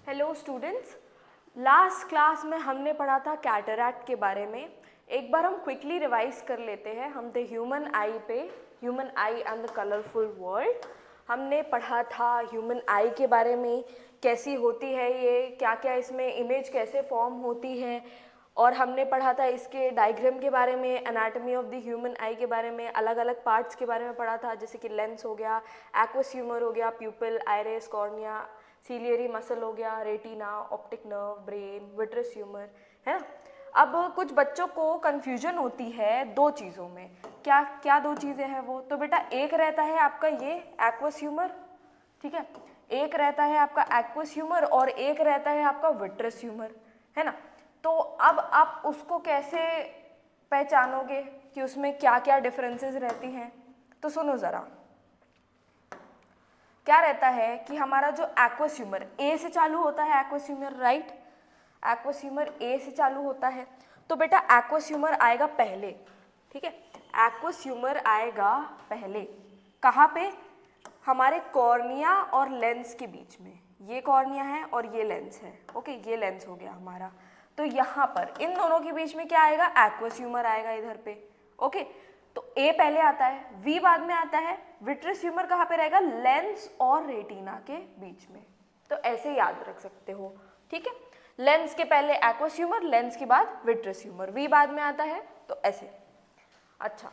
Hello students, last class में हमने पढ़ा था कैटरैक्ट के बारे में। एक बार हम क्विकली रिवाइज कर लेते हैं। हम थे ह्यूमन आई पे, human I and the colourful world. हमने पढ़ा था ह्यूमन आई के बारे में, कैसी होती है ये, क्या क्या इसमें इमेज कैसे फॉर्म होती है, और हमने पढ़ा था इसके डायग्राम के बारे में, एनाटॉमी ऑफ द ह्यूमन आई के बारे में, अलग अलग पार्ट्स के बारे में पढ़ा था, जैसे कि लेंस हो गया, एक्वस ह्यूमर हो गया, प्यूपिल, आइरिस, कॉर्निया, सीलियरी मसल हो गया, retina, optic nerve, brain, vitreous humour, है ना। अब कुछ बच्चों को कन्फ्यूजन होती है दो चीज़ों में। क्या क्या दो चीज़ें हैं वो? तो बेटा एक रहता है आपका ये एक्वस ह्यूमर, ठीक है, एक रहता है आपका एक्वस ह्यूमर और एक रहता है आपका विट्रस ह्यूमर, है ना। तो अब आप उसको कैसे पहचानोगे कि उसमें क्या क्या डिफरेंसेस रहती हैं? तो सुनो ज़रा, क्या रहता है कि हमारा जो एक्वस ह्यूमर ए से चालू होता है, aqueous humour, right, aqueous humour ए से चालू होता है। तो बेटा एक्वस ह्यूमर आएगा पहले, ठीक है, एक्वस ह्यूमर आएगा पहले। कहाँ पे? हमारे कॉर्निया और लेंस के बीच में। ये कॉर्निया है और ये लेंस है, ओके, ये लेंस हो गया हमारा। तो यहाँ पर इन दोनों के बीच में क्या आएगा? एक्वस ह्यूमर आएगा इधर पे, ओके। तो ए पहले आता है, वी बाद में आता है। विट्रस ह्यूमर कहाँ पे रहेगा? लेंस और रेटिना के बीच में। तो ऐसे याद रख सकते हो, ठीक है। लेंस के पहले एक्वस ह्यूमर, लेंस के बाद विट्रस ह्यूमर, वी बाद में आता है, तो ऐसे। अच्छा,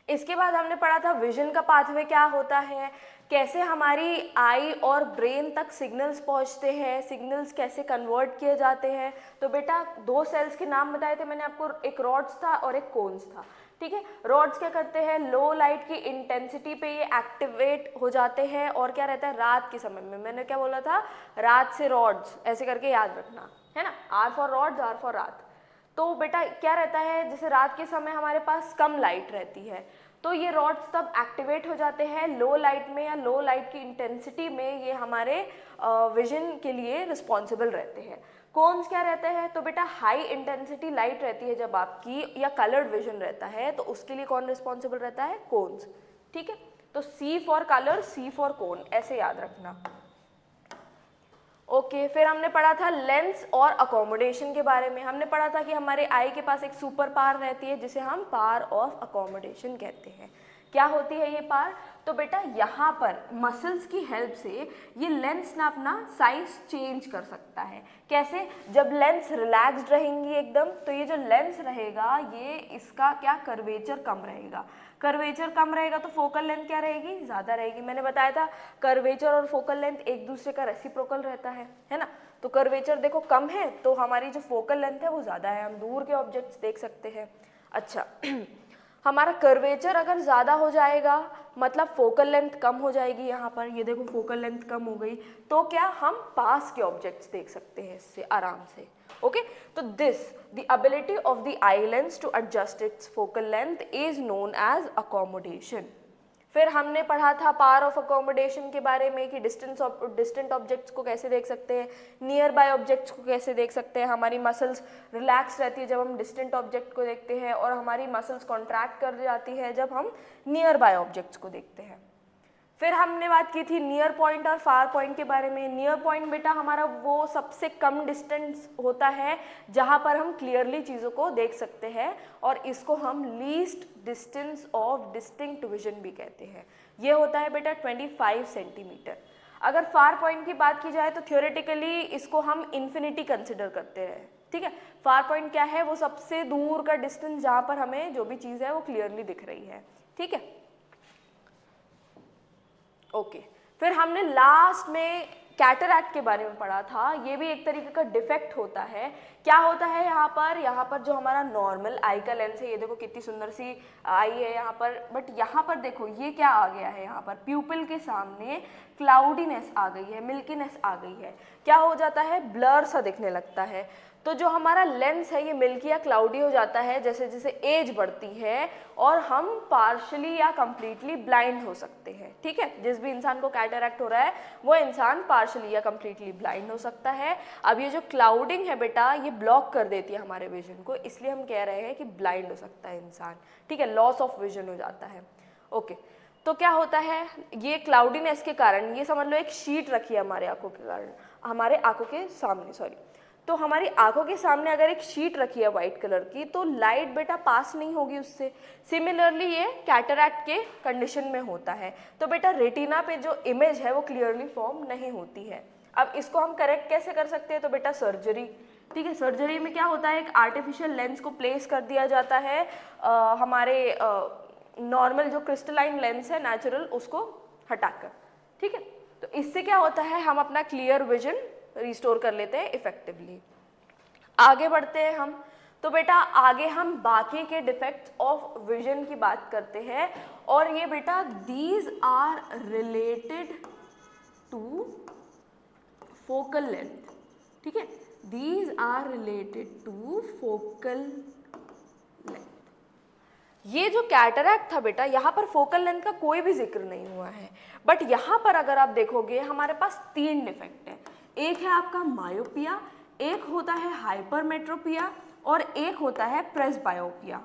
इसके बाद हमने पढ़ा था विजन का पाथवे क्या होता है, कैसे हमारी आई और ब्रेन तक सिग्नल्स पहुंचते हैं, सिग्नल्स कैसे कन्वर्ट किए जाते हैं। तो बेटा दो सेल्स के नाम बताए थे मैंने आपको, एक रॉड्स था और एक कोन्स था, ठीक है। रॉड्स क्या करते हैं? लो लाइट की इंटेंसिटी पे ये एक्टिवेट हो जाते हैं, और क्या रहता है? रात के समय में, मैंने क्या बोला था, रात से रॉड्स, ऐसे करके याद रखना, है ना, R for rods, R for रात। तो बेटा क्या रहता है, जैसे रात के समय हमारे पास कम लाइट रहती है, तो ये रॉड्स तब एक्टिवेट हो जाते हैं लो लाइट में, या लो लाइट की इंटेंसिटी में ये हमारे विजन के लिए रिस्पॉन्सिबल रहते हैं। कोन्स क्या रहते हैं? तो बेटा हाई इंटेंसिटी लाइट रहती है जब आपकी, या कलर्ड विजन रहता है, तो उसके लिए कौन रिस्पॉन्सिबल रहता है? कोन्स, ठीक है। तो सी फॉर कलर, सी फॉर कोन, ऐसे याद रखना, ओके। फिर हमने पढ़ा था लेंस और अकोमोडेशन के बारे में। हमने पढ़ा था कि हमारे आई के पास एक सुपर पावर रहती है जिसे हम पावर ऑफ अकोमोडेशन कहते हैं। क्या होती है ये पावर? तो बेटा यहाँ पर मसल्स की हेल्प से ये लेंस ना अपना साइज चेंज कर सकता है। कैसे? जब लेंस रिलैक्स्ड रहेंगी एकदम, तो ये जो लेंस रहेगा ये इसका क्या, कर्वेचर कम रहेगा। कर्वेचर कम रहेगा तो फोकल लेंथ क्या रहेगी? ज़्यादा रहेगी। मैंने बताया था कर्वेचर और फोकल लेंथ एक दूसरे का रेसिप्रोकल रहता है ना। तो कर्वेचर देखो कम है तो हमारी जो फोकल लेंथ है वो ज़्यादा है, हम दूर के ऑब्जेक्ट्स देख सकते हैं। अच्छा हमारा कर्वेचर अगर ज़्यादा हो जाएगा मतलब फोकल लेंथ कम हो जाएगी, यहाँ पर ये देखो फोकल लेंथ कम हो गई, तो क्या हम पास के ऑब्जेक्ट्स देख सकते हैं इससे आराम से, ओके। तो this the ability of the eye lens to adjust its focal length is known as accommodation. फिर हमने पढ़ा था पावर ऑफ अकोमोडेशन के बारे में कि डिस्टेंट ऑब्जेक्ट्स को कैसे देख सकते हैं, नियर बाय ऑब्जेक्ट्स को कैसे देख सकते हैं। हमारी मसल्स रिलैक्स रहती है जब हम डिस्टेंट ऑब्जेक्ट को देखते हैं, और हमारी मसल्स कॉन्ट्रैक्ट कर जाती है जब हम नियर बाय ऑब्जेक्ट्स को देखते हैं। फिर हमने बात की थी नियर पॉइंट और फार पॉइंट के बारे में। नियर पॉइंट बेटा हमारा वो सबसे कम डिस्टेंस होता है जहाँ पर हम क्लियरली चीज़ों को देख सकते हैं, और इसको हम least distance of distinct vision भी कहते हैं। ये होता है बेटा 25 सेंटीमीटर। अगर फार पॉइंट की बात की जाए तो थियोरेटिकली इसको हम इन्फिनिटी कंसिडर करते हैं, ठीक है। फार पॉइंट क्या है? वो सबसे दूर का डिस्टेंस जहाँ पर हमें जो भी चीज़ है वो क्लियरली दिख रही है, ठीक है, ओके। फिर हमने लास्ट में कैटरैक्ट के बारे में पढ़ा था। ये भी एक तरीके का डिफेक्ट होता है। क्या होता है यहाँ पर जो हमारा नॉर्मल आई का लेंस है, ये देखो कितनी सुंदर सी आई है यहाँ पर, बट यहाँ पर देखो ये क्या आ गया है, यहाँ पर प्यूपिल के सामने क्लाउडीनेस आ गई है, मिल्कीनेस आ गई है। क्या हो जाता है? ब्लर सा दिखने लगता है। तो जो हमारा लेंस है ये मिल्की या क्लाउडी हो जाता है जैसे जैसे एज बढ़ती है, और हम पार्शली या कंप्लीटली ब्लाइंड हो सकते हैं, ठीक है। जिस भी इंसान को कैटरैक्ट हो रहा है वो इंसान पार्शली या कंप्लीटली ब्लाइंड हो सकता है। अब ये जो क्लाउडिंग है बेटा ये ब्लॉक कर देती है हमारे विजन को, इसलिए हम कह रहे हैं कि ब्लाइंड हो सकता है इंसान, ठीक है, लॉस ऑफ विजन हो जाता है, ओके। तो क्या होता है, ये क्लाउडीनेस के कारण, ये समझ लो एक शीट रखी है हमारे आंखों के कारण, हमारे आंखों के सामने, सॉरी, तो हमारी आंखों के सामने अगर एक शीट रखी है वाइट कलर की, तो लाइट बेटा पास नहीं होगी उससे। सिमिलरली ये कैटरैक्ट के कंडीशन में होता है, तो बेटा रेटिना पे जो इमेज है वो क्लियरली फॉर्म नहीं होती है। अब इसको हम करेक्ट कैसे कर सकते हैं, तो बेटा सर्जरी, ठीक है। सर्जरी में क्या होता है, एक आर्टिफिशियल लेंस को प्लेस कर दिया जाता है हमारे नॉर्मल जो क्रिस्टलाइन लेंस है नेचुरल, उसको हटाकर, ठीक है। तो इससे क्या होता है, हम अपना क्लियर विजन रिस्टोर कर लेते हैं इफेक्टिवली। आगे बढ़ते हैं हम, तो बेटा आगे हम बाकी के डिफेक्ट्स ऑफ विजन की बात करते हैं, और ये बेटा these are related to focal length, ठीक है, these are related to focal length. ये जो कैटरैक्ट था बेटा, यहाँ पर फोकल लेंथ का कोई भी जिक्र नहीं हुआ है, बट यहाँ पर अगर आप देखोगे हमारे पास 3 डिफेक्ट है। एक है आपका मायोपिया, एक होता है हाइपरमेट्रोपिया, और एक होता है प्रेसबायोपिया,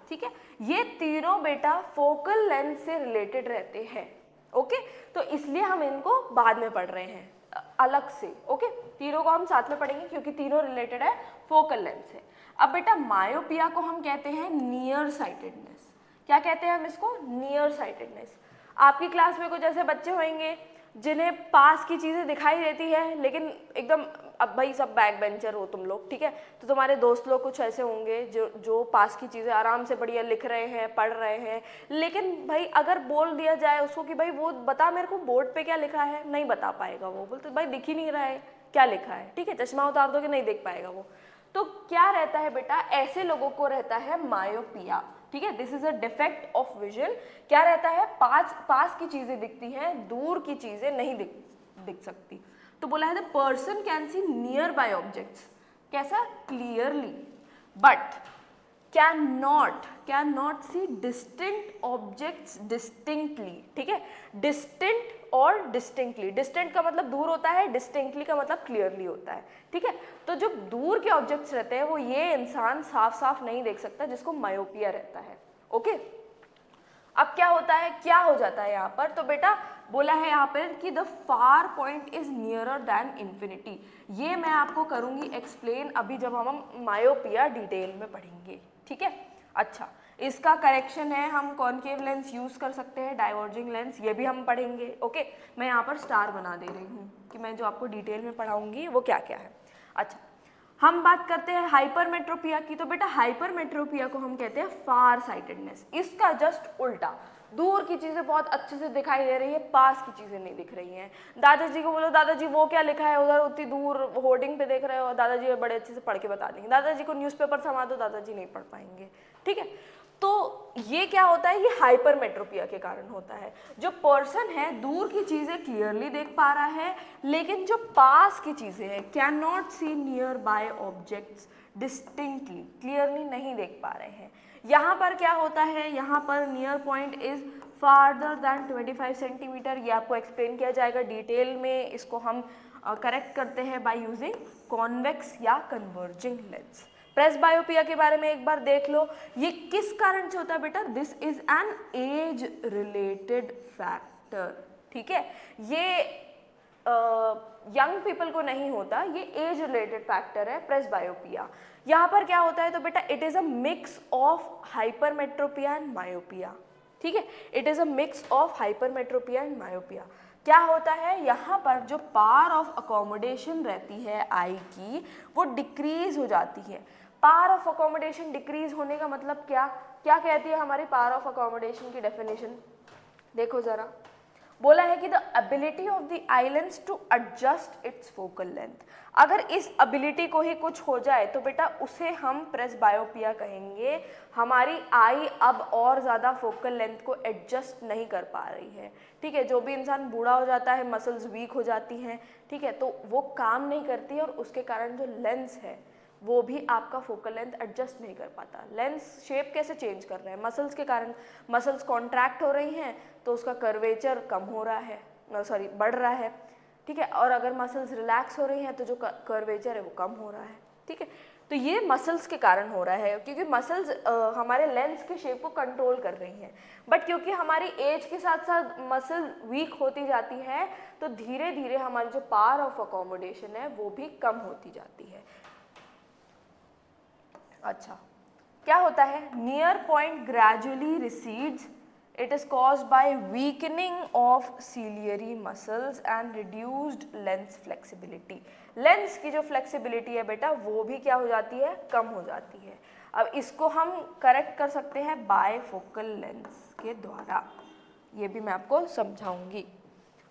ठीक है। ये तीनों बेटा फोकल लेंथ से रिलेटेड रहते हैं, ओके। तो इसलिए हम इनको बाद में पढ़ रहे हैं अलग से, ओके। तीनों को हम साथ में पढ़ेंगे क्योंकि तीनों रिलेटेड है फोकल लेंथ से। अब बेटा मायोपिया को हम कहते हैं नियर साइटेडनेस। क्या कहते हैं हम इसको, नियर साइटेडनेस। आपकी क्लास में कुछ ऐसे बच्चे होंगे जिन्हें पास की चीज़ें दिखाई देती है, लेकिन एकदम, अब भाई सब बैक बेंचर हो तुम लोग, ठीक है, तो तुम्हारे दोस्त लोग कुछ ऐसे होंगे जो पास की चीज़ें आराम से बढ़िया लिख रहे हैं, पढ़ रहे हैं, लेकिन भाई अगर बोल दिया जाए उसको कि भाई वो बता मेरे को बोर्ड पे क्या लिखा है, नहीं बता पाएगा वो, बोलते भाई दिख ही नहीं रहा है क्या लिखा है, ठीक है, चश्मा उतार दो कि नहीं देख पाएगा वो। तो क्या रहता है बेटा, ऐसे लोगों को रहता है मायोपिया, ठीक है, this is a defect of vision. क्या रहता है, पास की चीजें दिखती हैं, दूर की चीजें नहीं दिख सकती। तो बोला है the person can see near by objects, कैसा, clearly, but can not see distinct objects distinctly, ठीक है। डिस्टिंक्ट और डिस्टिंक्टली, डिस्टेंट का मतलब दूर होता है, डिस्टिंक्टली का मतलब क्लियरली होता है, ठीक है। तो जो दूर के ऑब्जेक्ट्स रहते हैं वो ये इंसान साफ साफ नहीं देख सकता, जिसको मायोपिया रहता है, ओके। अब क्या होता है, क्या हो जाता है यहाँ पर, तो बेटा बोला है यहाँ पर कि the far point is nearer than infinity. ये मैं आपको करूँगी एक्सप्लेन अभी जब हम मायोपिया डिटेल में पढ़ेंगे, ठीक है। अच्छा, इसका करेक्शन है, हम कॉनकेव लेंस यूज़ कर सकते हैं, डाइवर्जिंग लेंस, ये भी हम पढ़ेंगे, ओके। मैं यहाँ पर स्टार बना दे रही हूँ कि मैं जो आपको डिटेल में पढ़ाऊँगी वो क्या क्या है। अच्छा, हम बात करते हैं हाइपरमेट्रोपिया की, तो बेटा हाइपरमेट्रोपिया को हम कहते हैं फार साइटेडनेस। इसका जस्ट उल्टा, दूर की चीज़ें बहुत अच्छे से दिखाई दे रही है, पास की चीज़ें नहीं दिख रही हैं। दादाजी को बोलो दादाजी वो क्या लिखा है उधर, उतनी दूर होर्डिंग पे देख रहे हो, दादाजी बड़े अच्छे से पढ़ के बता देंगे। दादाजी को न्यूज़पेपर थमा दो, दादाजी नहीं पढ़ पाएंगे, ठीक है। तो ये क्या होता है, ये हाइपरमेट्रोपिया के कारण होता है। जो पर्सन है दूर की चीज़ें क्लियरली देख पा रहा है, लेकिन जो पास की चीज़ें हैं can not see near by objects distinctly, clearly नहीं देख पा रहे हैं। यहाँ पर क्या होता है, यहाँ पर near point is farther than 25 centimetre. ये आपको एक्सप्लेन किया जाएगा डिटेल में, इसको हम करेक्ट करते हैं बाय यूजिंग कॉन्वेक्स या कन्वर्जिंग लेंस। प्रेसबायोपिया के बारे में एक बार देख लो, ये किस कारण से होता है बेटा, this is an age related factor, ठीक है। ये यंग पीपल को नहीं होता, ये एज रिलेटेड फैक्टर है प्रेसबायोपिया। यहाँ पर क्या होता है, तो बेटा it is a mix of hypermetropia and myopia, ठीक है, it is a mix of hypermetropia and myopia. क्या होता है, यहाँ पर जो पावर ऑफ अकोमोडेशन रहती है आई की, वो डिक्रीज हो जाती है। पावर ऑफ अकोमोडेशन डिक्रीज होने का मतलब क्या, क्या कहती है हमारी पावर ऑफ अकोमोडेशन की डेफिनेशन, देखो जरा। बोला है कि the ability of the eye lens to adjust its focal length. अगर इस एबिलिटी को ही कुछ हो जाए तो बेटा उसे हम प्रेसबायोपिया कहेंगे। हमारी आई अब और ज़्यादा फोकल लेंथ को एडजस्ट नहीं कर पा रही है, ठीक है। जो भी इंसान बूढ़ा हो जाता है, मसल्स वीक हो जाती हैं, ठीक है, तो वो काम नहीं करती है और उसके कारण जो लेंस है वो भी आपका फोकल लेंथ एडजस्ट नहीं कर पाता। लेंस शेप कैसे चेंज कर रहे हैं, मसल्स के कारण। मसल्स कॉन्ट्रैक्ट हो रही हैं तो उसका कर्वेचर कम हो रहा है, सॉरी बढ़ रहा है, ठीक है। और अगर मसल्स रिलैक्स हो रही हैं तो जो कर्वेचर है वो कम हो रहा है, ठीक है। तो ये मसल्स के कारण हो रहा है, क्योंकि मसल्स हमारे लेंस के शेप को कंट्रोल कर रही हैं। बट क्योंकि हमारी एज के साथ साथ मसल वीक होती जाती है, तो धीरे धीरे हमारी जो पावर ऑफ अकोमोडेशन है वो भी कम होती जाती है। अच्छा, क्या होता है? Near point gradually recedes, it is caused by weakening of ciliary muscles and reduced lens flexibility. Lens की जो फ्लेक्सिबिलिटी है बेटा वो भी क्या हो जाती है? कम हो जाती है। अब इसको हम करेक्ट कर सकते हैं बायफोकल लेंस के द्वारा, ये भी मैं आपको समझाऊंगी।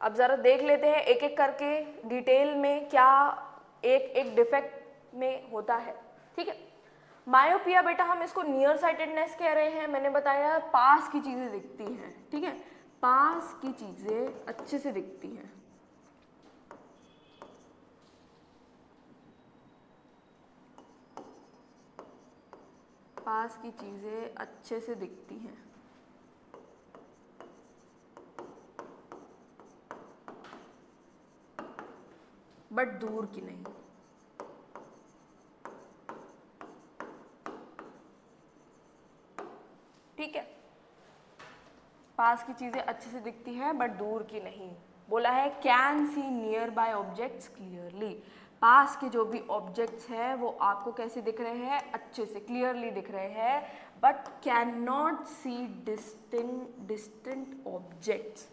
अब ज़रा देख लेते हैं एक एक करके डिटेल में क्या एक एक डिफेक्ट में होता है। ठीक है, मायोपिया बेटा हम इसको नियर साइटेडनेस कह रहे हैं। मैंने बताया पास की चीज़ें दिखती हैं। ठीक है, पास की चीज़ें अच्छे से दिखती हैं। पास की चीज़ें अच्छे से दिखती हैं, बट दूर की नहीं। ठीक है, पास की चीज़ें अच्छे से दिखती हैं बट दूर की नहीं। बोला है can see near by objects clearly. पास के जो भी ऑब्जेक्ट्स हैं वो आपको कैसे दिख रहे हैं? अच्छे से, क्लियरली दिख रहे हैं, but can not C distant objects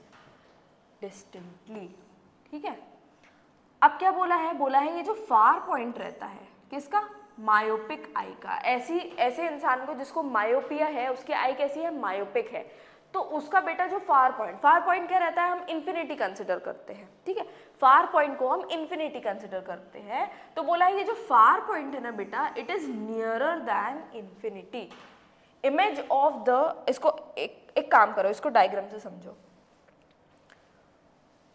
distinctly. ठीक है, अब क्या बोला है? बोला है ये जो फार पॉइंट रहता है किसका? मायोपिक आई का। ऐसे इंसान को जिसको मायोपिया है उसकी आई कैसी है? मायोपिक है। तो उसका बेटा जो फार पॉइंट क्या रहता है? हम इन्फिनिटी कंसिडर करते हैं। ठीक है, फार पॉइंट को हम इन्फिनिटी कंसिडर करते हैं। तो बोला है ये जो फार पॉइंट है ना बेटा, it is nearer then infinity. Image of the, इसको एक काम करो, इसको डायग्राम से समझो।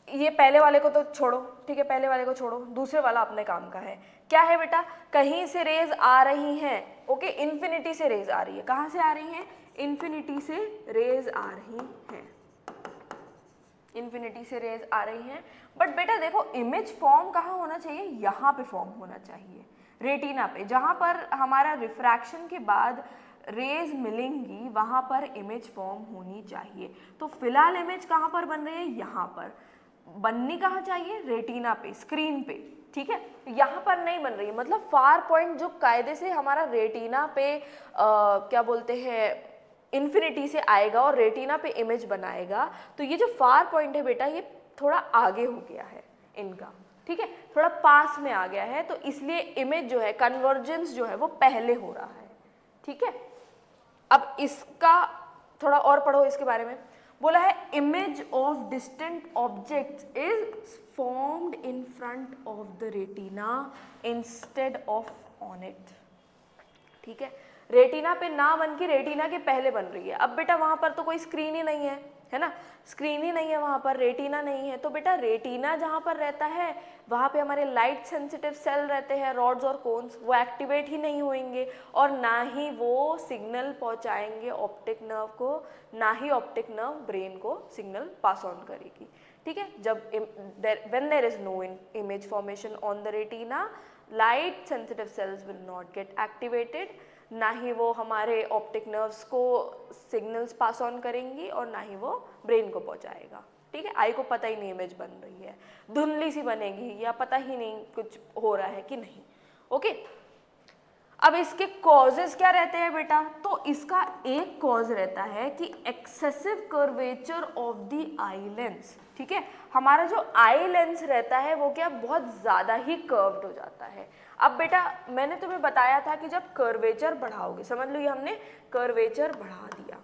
ये पहले वाले को तो छोड़ो, ठीक है, पहले वाले को छोड़ो, दूसरे वाला अपने काम का है। क्या है बेटा? कहीं से रेज आ रही हैं, ओके, इन्फिनिटी से रेज आ रही है। कहाँ से आ रही हैं? इन्फिनिटी से रेज आ रही हैं, इन्फिनिटी से रेज आ रही हैं। बट बेटा देखो, इमेज फॉर्म कहाँ होना चाहिए? यहाँ पे फॉर्म होना चाहिए, रेटिना पे, जहाँ पर हमारा रिफ्रैक्शन के बाद रेज मिलेंगी वहाँ पर इमेज फॉर्म होनी चाहिए। तो फिलहाल इमेज कहाँ पर बन रही है? यहाँ पर। बननी कहाँ चाहिए? रेटिना पे, स्क्रीन पे। ठीक है, यहाँ पर नहीं बन रही है। मतलब फार पॉइंट जो कायदे से हमारा रेटिना पे क्या बोलते हैं, इन्फिनिटी से आएगा और रेटिना पे इमेज बनाएगा, तो ये जो फार पॉइंट है बेटा ये थोड़ा आगे हो गया है इनका। ठीक है, थोड़ा पास में आ गया है, तो इसलिए इमेज जो है, कन्वर्जेंस जो है वो पहले हो रहा है। ठीक है, अब इसका थोड़ा और पढ़ो इसके बारे में। बोला है image of distant object is formed in front of the retina instead of on it. ठीक है, रेटिना पे ना बन के रेटिना के पहले बन रही है। अब बेटा वहां पर तो कोई स्क्रीन ही नहीं है ना, स्क्रीन ही नहीं है वहां पर, रेटिना नहीं है। तो बेटा रेटिना जहां पर रहता है वहां पे हमारे लाइट सेंसिटिव सेल रहते हैं, रॉड्स और कोन्स, वो एक्टिवेट ही नहीं होंगे और ना ही वो सिग्नल पहुंचाएंगे ऑप्टिक नर्व को, ना ही ऑप्टिक नर्व ब्रेन को सिग्नल पास ऑन करेगी। ठीक है, जब when there is no image formation on the retina, light sensitive cells will not get activated, ना ही वो हमारे ऑप्टिक नर्व्स को सिग्नल्स पास ऑन करेंगी और ना ही वो ब्रेन को पहुंचाएगा। ठीक है, आई को पता ही नहीं इमेज बन रही है, धुंधली सी बनेगी या पता ही नहीं कुछ हो रहा है कि नहीं। ओके, अब इसके कॉजेज क्या रहते हैं बेटा? तो इसका एक कॉज रहता है कि excessive curvature of the eye lens. ठीक है, हमारा जो आई लेंस रहता है वो क्या बहुत ज़्यादा ही कर्व्ड हो जाता है। अब बेटा मैंने तुम्हें बताया था कि जब कर्वेचर बढ़ाओगे, समझ लो ये हमने कर्वेचर बढ़ा दिया,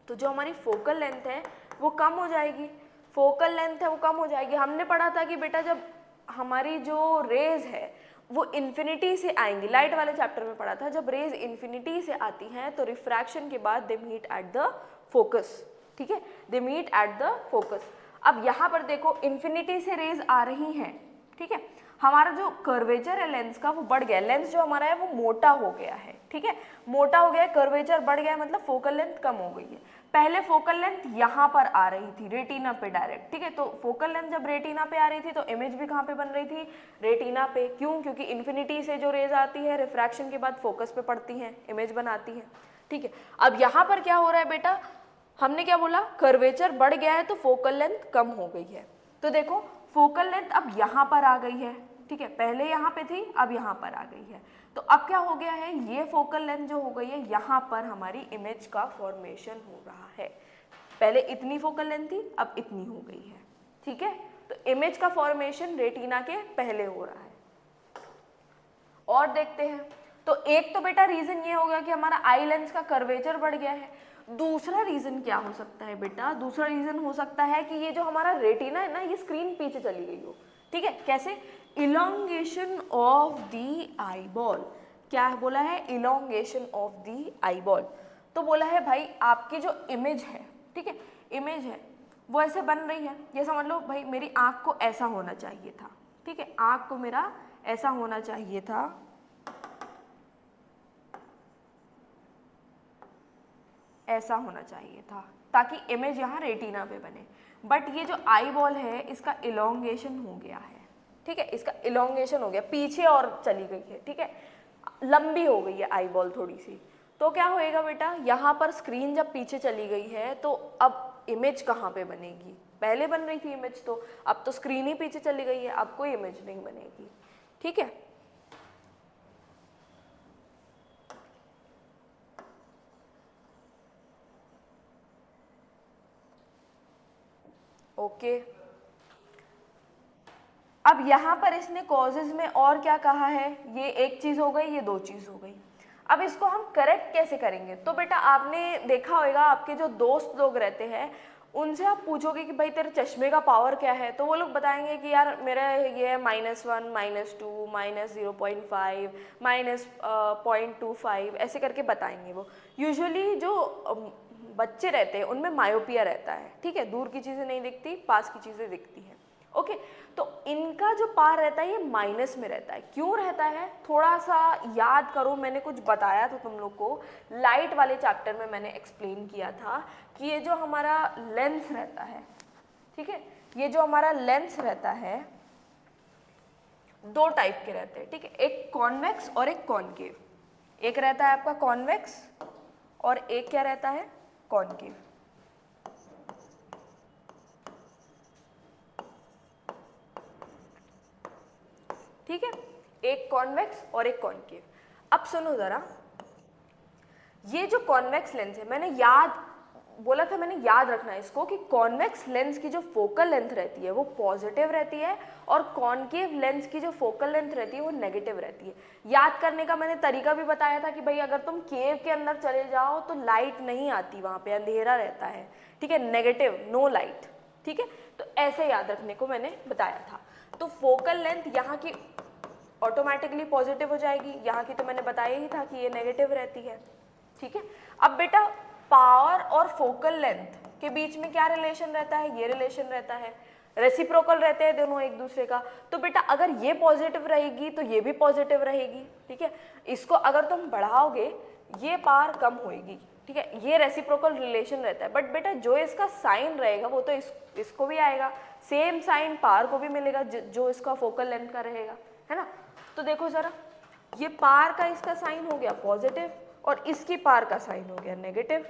तो जो हमारी फोकल लेंथ है वो कम हो जाएगी, फोकल लेंथ है वो कम हो जाएगी। हमने पढ़ा था कि बेटा जब हमारी जो रेज है वो इन्फिनिटी से आएंगी, लाइट वाले चैप्टर में पढ़ा था, जब रेज इन्फिनिटी से आती हैं तो रिफ्रैक्शन के बाद they meet at the focus. ठीक है, they meet at the focus. अब यहाँ पर देखो इन्फिनिटी से रेज आ रही हैं, ठीक है, हमारा जो कर्वेचर है लेंस का वो बढ़ गया, लेंस जो हमारा है वो मोटा हो गया है। ठीक है, मोटा हो गया है, कर्वेचर बढ़ गया है, मतलब फोकल लेंथ कम हो गई है। पहले फोकल लेंथ यहाँ पर आ रही थी रेटिना पे डायरेक्ट, ठीक है। तो फोकल लेंथ जब रेटिना पे आ रही थी तो इमेज भी कहाँ पे बन रही थी, रेटिना पे। क्यों? क्योंकि इन्फिनिटी से जो रेज आती है रिफ्रैक्शन के बाद फोकस पे पड़ती हैं, इमेज बनाती है, ठीक है। अब यहाँ पर क्या हो रहा है बेटा, हमने क्या बोला, कर्वेचर बढ़ गया है तो फोकल लेंथ कम हो गई है। तो देखो फोकल लेंथ अब यहाँ पर आ गई है, ठीक है, पहले यहाँ पे थी अब यहाँ पर आ गई है। तो अब क्या हो गया है, ये फोकल लेंथ जो हो गई है यहाँ पर हमारी इमेज का फॉर्मेशन हो रहा है। पहले इतनी फोकल लेंथ थी अब इतनी हो गई है, ठीक है। तो इमेज का फॉर्मेशन रेटिना के पहले हो रहा है। और देखते हैं, तो एक तो बेटा रीजन ये हो गया कि हमारा आई लेंस का कर्वेचर बढ़ गया है। दूसरा रीजन क्या हो सकता है बेटा, दूसरा रीजन हो सकता है कि ये जो हमारा रेटिना है ना, ये स्क्रीन पीछे चली गई हो, ठीक है। कैसे? Elongation of the eye ball. क्या बोला है? Elongation of the eye ball. तो बोला है भाई आपकी जो इमेज है, ठीक है, इमेज है वो ऐसे बन रही है, ये समझ लो भाई मेरी आँख को ऐसा होना चाहिए था, ठीक है, आँख को मेरा ऐसा होना चाहिए था, ऐसा होना चाहिए था ताकि इमेज यहाँ रेटिना पे बने। बट ये जो आई बॉल है इसका इलोंगेशन हो गया है, ठीक है, इसका इलोंगेशन हो गया, पीछे और चली गई है, ठीक है, लंबी हो गई है आई बॉल थोड़ी सी। तो क्या होएगा बेटा, यहाँ पर स्क्रीन जब पीछे चली गई है तो अब इमेज कहाँ पे बनेगी, पहले बन रही थी इमेज, तो अब तो स्क्रीन ही पीछे चली गई है, अब कोई इमेज नहीं बनेगी, ठीक है। ओके अब यहाँ पर इसने कॉजेज में और क्या कहा है, ये एक चीज हो गई, ये दो चीज हो गई। अब इसको हम करेक्ट कैसे करेंगे, तो बेटा आपने देखा होगा आपके जो दोस्त लोग रहते हैं उनसे आप पूछोगे कि भाई तेरे चश्मे का पावर क्या है, तो वो लोग बताएंगे कि यार मेरा ये है -1 -2 -0.5 -0.25 ऐसे करके बताएंगे वो। यूजुअली जो बच्चे रहते हैं उनमें मायोपिया रहता है, ठीक है, दूर की चीज़ें नहीं दिखती, पास की चीज़ें दिखती हैं। ओके तो इनका जो पार रहता है ये माइनस में रहता है। क्यों रहता है, थोड़ा सा याद करो, मैंने कुछ बताया था तुम लोग को लाइट वाले चैप्टर में, मैंने एक्सप्लेन किया था कि ये जो हमारा लेंस रहता है, ठीक है, ये जो हमारा लेंस रहता है दो टाइप के रहते हैं, ठीक है, एक कॉन्वेक्स और एक कॉनकेव। एक रहता है आपका कॉन्वेक्स और एक क्या रहता है, कॉनकेव, ठीक है, एक कॉन्वेक्स और एक कॉनकेव। अब सुनो जरा, ये जो कॉन्वेक्स लेंस है, मैंने याद बोला था, मैंने याद रखना है इसको कि कॉन्वेक्स लेंस की जो फोकल लेंथ रहती है वो पॉजिटिव रहती है और कॉनकेव लेंस की जो फोकल लेंथ रहती है वो नेगेटिव रहती है। याद करने का मैंने तरीका भी बताया था कि भाई अगर तुम केव के अंदर चले जाओ तो लाइट नहीं आती, वहाँ पे अंधेरा रहता है, ठीक है, नेगेटिव, नो लाइट, ठीक है, तो ऐसे याद रखने को मैंने बताया था। तो फोकल लेंथ यहाँ की ऑटोमेटिकली पॉजिटिव हो जाएगी, यहाँ की तो मैंने बताया ही था कि ये नेगेटिव रहती है, ठीक है। अब बेटा पावर और फोकल लेंथ के बीच में क्या रिलेशन रहता है, ये रिलेशन रहता है, रेसिप्रोकल रहते हैं दोनों एक दूसरे का। तो बेटा अगर ये पॉजिटिव रहेगी तो ये भी पॉजिटिव रहेगी, ठीक है, इसको अगर तुम बढ़ाओगे ये पावर कम होएगी, ठीक है, ये रेसिप्रोकल रिलेशन रहता है। बट बेटा जो इसका साइन रहेगा वो तो इसको भी आएगा, सेम साइन पावर को भी मिलेगा जो इसका फोकल लेंथ का रहेगा, है ना। तो देखो जरा, ये पार का इसका साइन हो गया पॉजिटिव और इसकी पार का साइन हो गया नेगेटिव।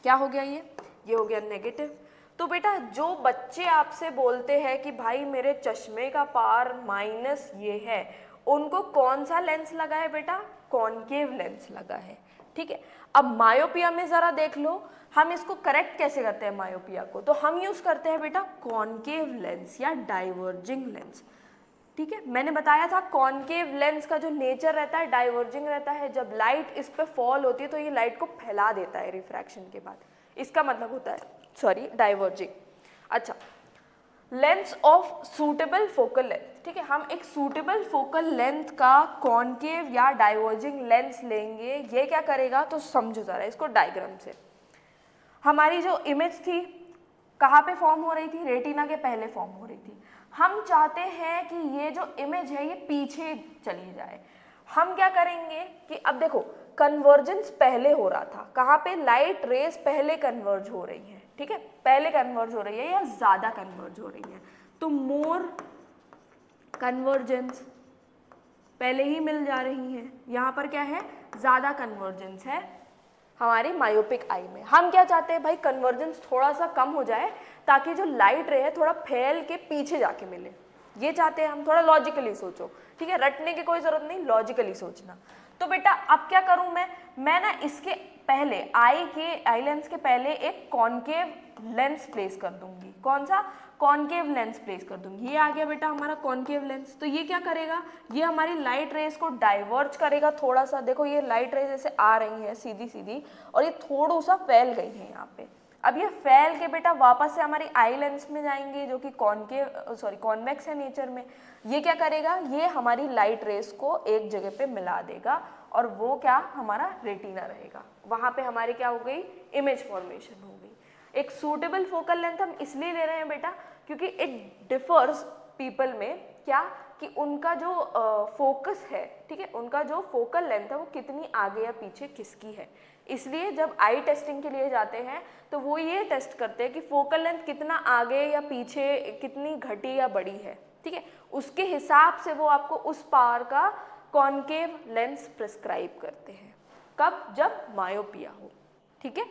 क्या हो गया, ये हो गया नेगेटिव। तो बेटा जो बच्चे आपसे बोलते हैं कि भाई मेरे चश्मे का पार माइनस ये है, उनको कौन सा लेंस लगा है बेटा, कॉनकेव लेंस लगा है, ठीक है। अब मायोपिया में जरा देख लो, हम इसको करेक्ट कैसे करते हैं मायोपिया को, तो हम यूज करते हैं बेटा कॉनकेव लेंस या डाइवर्जिंग लेंस, ठीक है। मैंने बताया था कॉनकेव लेंस का जो नेचर रहता है डाइवर्जिंग रहता है, जब लाइट इस पे फॉल होती है तो ये लाइट को फैला देता है रिफ्रैक्शन के बाद, इसका मतलब होता है डाइवर्जिंग। अच्छा, lens of suitable focal length, ठीक है, हम एक सूटेबल फोकल लेंथ का कॉनकेव या डाइवर्जिंग लेंस लेंगे, ये क्या करेगा तो समझो जरा इसको डायग्राम से। हमारी जो इमेज थी कहाँ पे फॉर्म हो रही थी, रेटिना के पहले फॉर्म हो रही थी। हम चाहते हैं कि ये जो इमेज है ये पीछे चली जाए। हम क्या करेंगे कि अब देखो कन्वर्जेंस पहले हो रहा था, कहाँ पे, लाइट रेज पहले कन्वर्ज हो रही है, ठीक है, पहले कन्वर्ज हो रही है या ज़्यादा कन्वर्ज हो रही है, तो मोर कन्वर्जेंस पहले ही मिल जा रही है, यहाँ पर क्या है, ज़्यादा कन्वर्जेंस है हमारी मायोपिक आई में। हम क्या चाहते हैं भाई, कन्वर्जेंस थोड़ा सा कम हो जाए ताकि जो लाइट रे है थोड़ा फैल के पीछे जाके मिले, ये चाहते हैं हम। थोड़ा लॉजिकली सोचो, ठीक है, रटने की कोई ज़रूरत नहीं, लॉजिकली सोचना। तो बेटा अब क्या करूँ मैं ना इसके पहले आई लेंस के पहले एक कॉनकेव लेंस प्लेस कर दूंगी। कौन सा, कॉनकेव लेंस प्लेस कर दूंगी। ये आ गया बेटा हमारा कॉनकेव लेंस। तो ये क्या करेगा, ये हमारी लाइट रेज को डाइवर्ज करेगा थोड़ा सा। देखो ये लाइट रेज ऐसे आ रही है सीधी सीधी और ये थोड़ा सा फैल गई है यहाँ पे। अब ये फैल के बेटा वापस से हमारी आई लेंस में जाएंगे जो कि कॉन्वेक्स है नेचर में। ये क्या करेगा, ये हमारी लाइट रेज को एक जगह पे मिला देगा और वो क्या हमारा रेटिना रहेगा। वहाँ पे हमारी क्या हो गई, इमेज फॉर्मेशन हो गई। एक सूटेबल फोकल लेंथ हम इसलिए ले रहे हैं बेटा क्योंकि इट डिफर्स पीपल में, क्या कि उनका जो फोकस है, ठीक है, उनका जो फोकल लेंथ है वो कितनी आगे या पीछे किसकी है। इसलिए जब आई टेस्टिंग के लिए जाते हैं तो वो ये टेस्ट करते हैं कि फोकल लेंथ कितना आगे या पीछे, कितनी घटी या बड़ी है, ठीक है, उसके हिसाब से वो आपको उस पावर का कॉनकेव लेंस प्रिस्क्राइब करते हैं। कब, जब मायोपिया हो, ठीक है।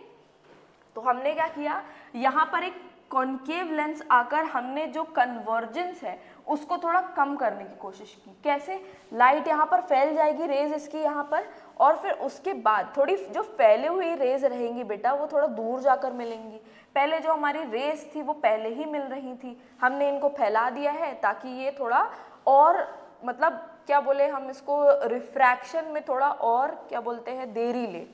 तो हमने क्या किया, यहाँ पर एक कॉनकेव लेंस आकर हमने जो कन्वर्जेंस है उसको थोड़ा कम करने की कोशिश की। कैसे, लाइट यहाँ पर फैल जाएगी, रेज इसकी यहाँ पर, और फिर उसके बाद थोड़ी जो फैली हुई रेज रहेंगी बेटा वो थोड़ा दूर जाकर मिलेंगी। पहले जो हमारी रेज थी वो पहले ही मिल रही थी, हमने इनको फैला दिया है ताकि ये थोड़ा और मतलब क्या बोले हम इसको, रिफ्रैक्शन में थोड़ा और क्या बोलते हैं, देरी ले,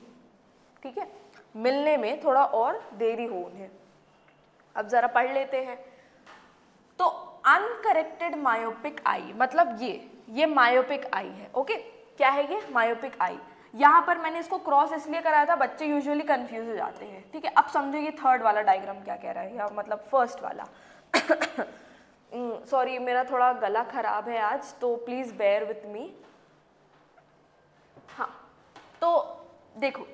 ठीक है, मिलने में थोड़ा और देरी हो उन्हें। अब जरा पढ़ लेते हैं। तो अनकरेक्टेड मायोपिक आई मतलब ये मायोपिक आई है। ओके, क्या है ये, मायोपिक आई। यहाँ पर मैंने इसको क्रॉस इसलिए कराया था, बच्चे यूजुअली कंफ्यूज हो जाते हैं, ठीक है। अब समझो ये थर्ड वाला डायग्राम क्या कह रहा है, या मतलब फर्स्ट वाला सॉरी मेरा थोड़ा गला खराब है आज, तो प्लीज़ बेयर विथ मी। हाँ, तो देखो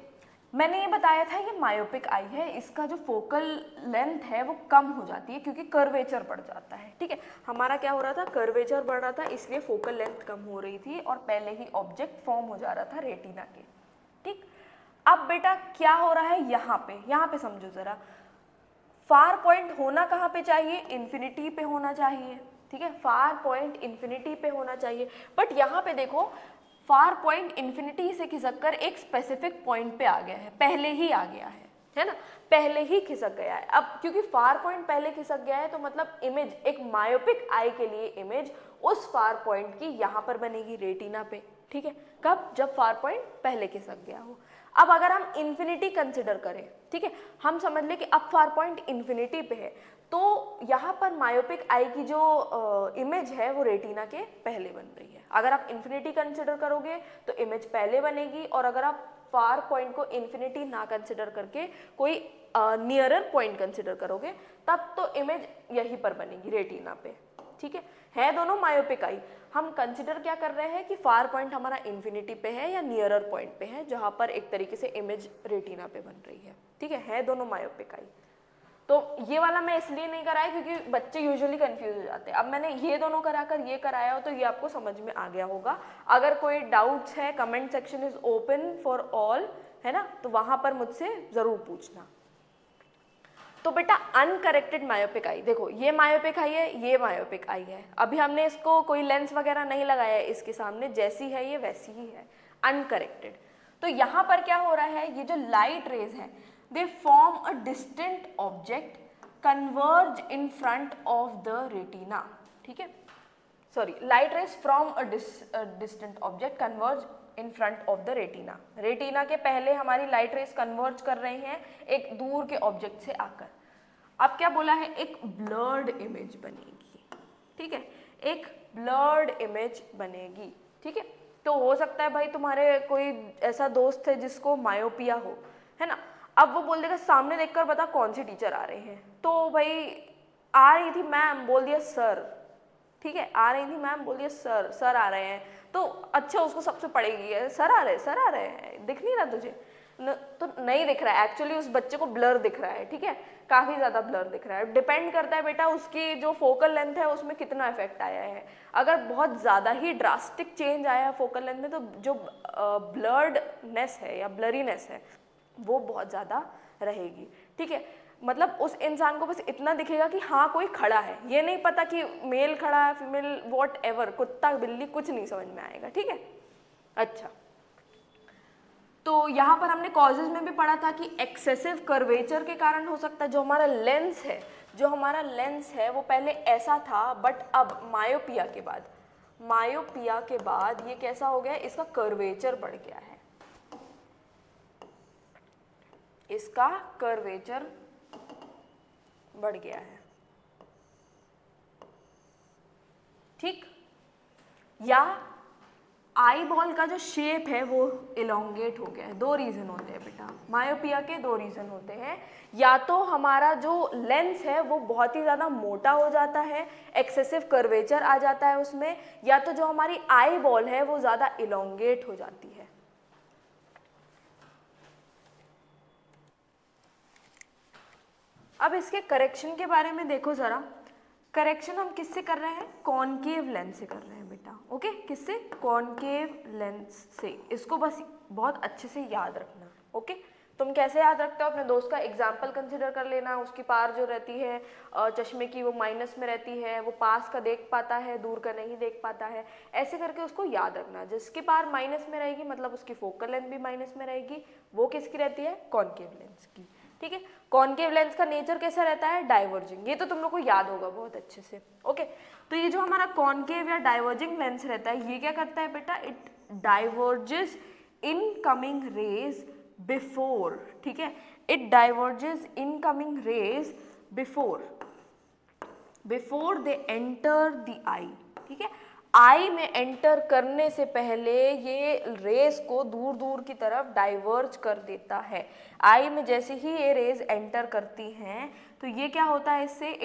मैंने ये बताया था ये मायोपिक आई है, इसका जो फोकल लेंथ है वो कम हो जाती है क्योंकि कर्वेचर बढ़ जाता है, ठीक है। हमारा क्या हो रहा था, कर्वेचर बढ़ रहा था, इसलिए फोकल लेंथ कम हो रही थी और पहले ही ऑब्जेक्ट फॉर्म हो जा रहा था रेटिना के, ठीक। अब बेटा क्या हो रहा है यहाँ पे समझो जरा, फार पॉइंट होना कहाँ पे चाहिए, इन्फिनिटी पे होना चाहिए, ठीक है, फार पॉइंट इन्फिनिटी पे होना चाहिए। बट यहाँ पे देखो फार पॉइंट इन्फिनिटी से खिसक कर एक स्पेसिफिक पॉइंट पे आ गया है, पहले ही आ गया है ना, पहले ही खिसक गया है। अब क्योंकि फार पॉइंट पहले खिसक गया है तो मतलब इमेज, एक मायोपिक आई के लिए इमेज उस फार पॉइंट की यहाँ पर बनेगी रेटिना पे, ठीक है। कब, जब फार पॉइंट पहले खिसक गया हो। अब अगर हम इन्फिनिटी कंसिडर करें, ठीक है, हम समझ लें कि अब फार पॉइंट इन्फिनिटी पे है, तो यहाँ पर मायोपिक आई की जो इमेज है वो रेटिना के पहले बन रही है। अगर आप इन्फिनिटी कंसिडर करोगे तो इमेज पहले बनेगी, और अगर आप फार पॉइंट को इन्फिनिटी ना कंसिडर करके कोई नियरर पॉइंट कंसिडर करोगे तब तो इमेज यहीं पर बनेगी रेटिना पे, ठीक है दोनों मायोपिक आई। हम कंसिडर क्या कर रहे हैं कि फार पॉइंट हमारा इन्फिनिटी पे है या नियरर पॉइंट पे है जहाँ पर एक तरीके से इमेज रेटिना पे बन रही है, ठीक है दोनों मायोपिक आई। तो ये वाला मैं इसलिए नहीं कराया क्योंकि बच्चे यूजुअली कंफ्यूज हो जाते हैं। अब मैंने ये दोनों कराकर ये कराया हो तो ये आपको समझ में आ गया होगा। अगर कोई डाउट्स है, comment section is open for all, है ना, तो वहाँ पर मुझसे ज़रूर पूछना। तो बेटा अनकरेक्टेड मायोपिक आई, देखो ये मायोपिक आई है, ये मायोपिक आई है। अभी हमने इसको कोई लेंस वगैरह नहीं लगाया है इसके सामने, जैसी है ये वैसी ही है, अनकरेक्टेड। तो यहाँ पर क्या हो रहा है, ये जो लाइट रेज है they form a distant object converge in front of the retina, ठीक है, sorry, light rays from a distant object converge in front of the retina। Retina के पहले हमारी लाइट रेज कन्वर्ज कर रही हैं एक दूर के ऑब्जेक्ट से आकर। अब क्या बोला है, एक ब्लर्ड इमेज बनेगी, ठीक है, एक ब्लर्ड इमेज बनेगी, ठीक है। तो हो सकता है भाई तुम्हारे कोई ऐसा दोस्त है जिसको मायोपिया हो, है ना, अब वो बोल देगा सामने देखकर बता कौन सी टीचर आ रहे हैं, तो भाई आ रही थी मैम, बोल दिया सर, ठीक है, आ रही थी मैम, बोल दिया सर आ रहे हैं, तो अच्छा उसको सबसे पड़ेगी है, सर आ रहे हैं, दिख नहीं रहा तुझे तो नहीं दिख रहा है, एक्चुअली उस बच्चे को ब्लर दिख रहा है, ठीक है, काफ़ी ज़्यादा ब्लर दिख रहा है। डिपेंड करता है बेटा उसकी जो फोकल लेंथ है उसमें कितना इफेक्ट आया है। अगर बहुत ज़्यादा ही ड्रास्टिक चेंज आया है फोकल लेंथ में तो जो ब्लर्डनेस है या ब्लरीनेस है वो बहुत ज़्यादा रहेगी, ठीक है। मतलब उस इंसान को बस इतना दिखेगा कि हाँ कोई खड़ा है, ये नहीं पता कि मेल खड़ा है फीमेल वॉट एवर, कुत्ता बिल्ली कुछ नहीं समझ में आएगा, ठीक है। अच्छा, तो यहाँ पर हमने कॉजेज में भी पढ़ा था कि एक्सेसिव कर्वेचर के कारण हो सकता है। जो हमारा लेंस है वो पहले ऐसा था, बट अब मायोपिया के बाद ये कैसा हो गया है, इसका कर्वेचर बढ़ गया है, इसका कर्वेचर बढ़ गया है, ठीक। या आई बॉल का जो शेप है वो इलोंगेट हो गया है। दो रीजन होते हैं बेटा, मायोपिया के दो रीजन होते हैं, या तो हमारा जो लेंस है वो बहुत ही ज़्यादा मोटा हो जाता है, एक्सेसिव कर्वेचर आ जाता है उसमें, या तो जो हमारी आई बॉल है वो ज़्यादा इलोंगेट हो जाती है। अब इसके करेक्शन के बारे में देखो ज़रा, करेक्शन हम किससे कर रहे हैं, कॉनकेव लेंस से कर रहे हैं बेटा, ओके, किससे, कॉनकेव लेंस से। इसको बस बहुत अच्छे से याद रखना, ओके। तुम कैसे याद रखते हो, अपने दोस्त का एग्जाम्पल कंसिडर कर लेना, उसकी पार जो रहती है चश्मे की वो माइनस में रहती है, वो पास का देख पाता है, दूर का नहीं देख पाता है, ऐसे करके उसको याद रखना। जिसकी पार माइनस में रहेगी मतलब उसकी फोकल लेंथ भी माइनस में रहेगी, वो किसकी रहती है, कॉनकेव लेंस की, ठीक है। कॉनकेव लेंस का नेचर कैसा रहता है, डाइवर्जिंग, ये तो तुम लोग को याद होगा बहुत अच्छे से, ओके। तो ये जो हमारा कॉनकेव या डाइवर्जिंग लेंस रहता है ये क्या करता है बेटा, it diverges incoming rays before, ठीक है, it diverges incoming rays before they enter the eye, ठीक है। आई में एंटर करने से पहले ये रेज को दूर दूर की तरफ डाइवर्ज कर देता है। आई में जैसे ही ये रेज एंटर करती हैं तो ये क्या होता है, इससे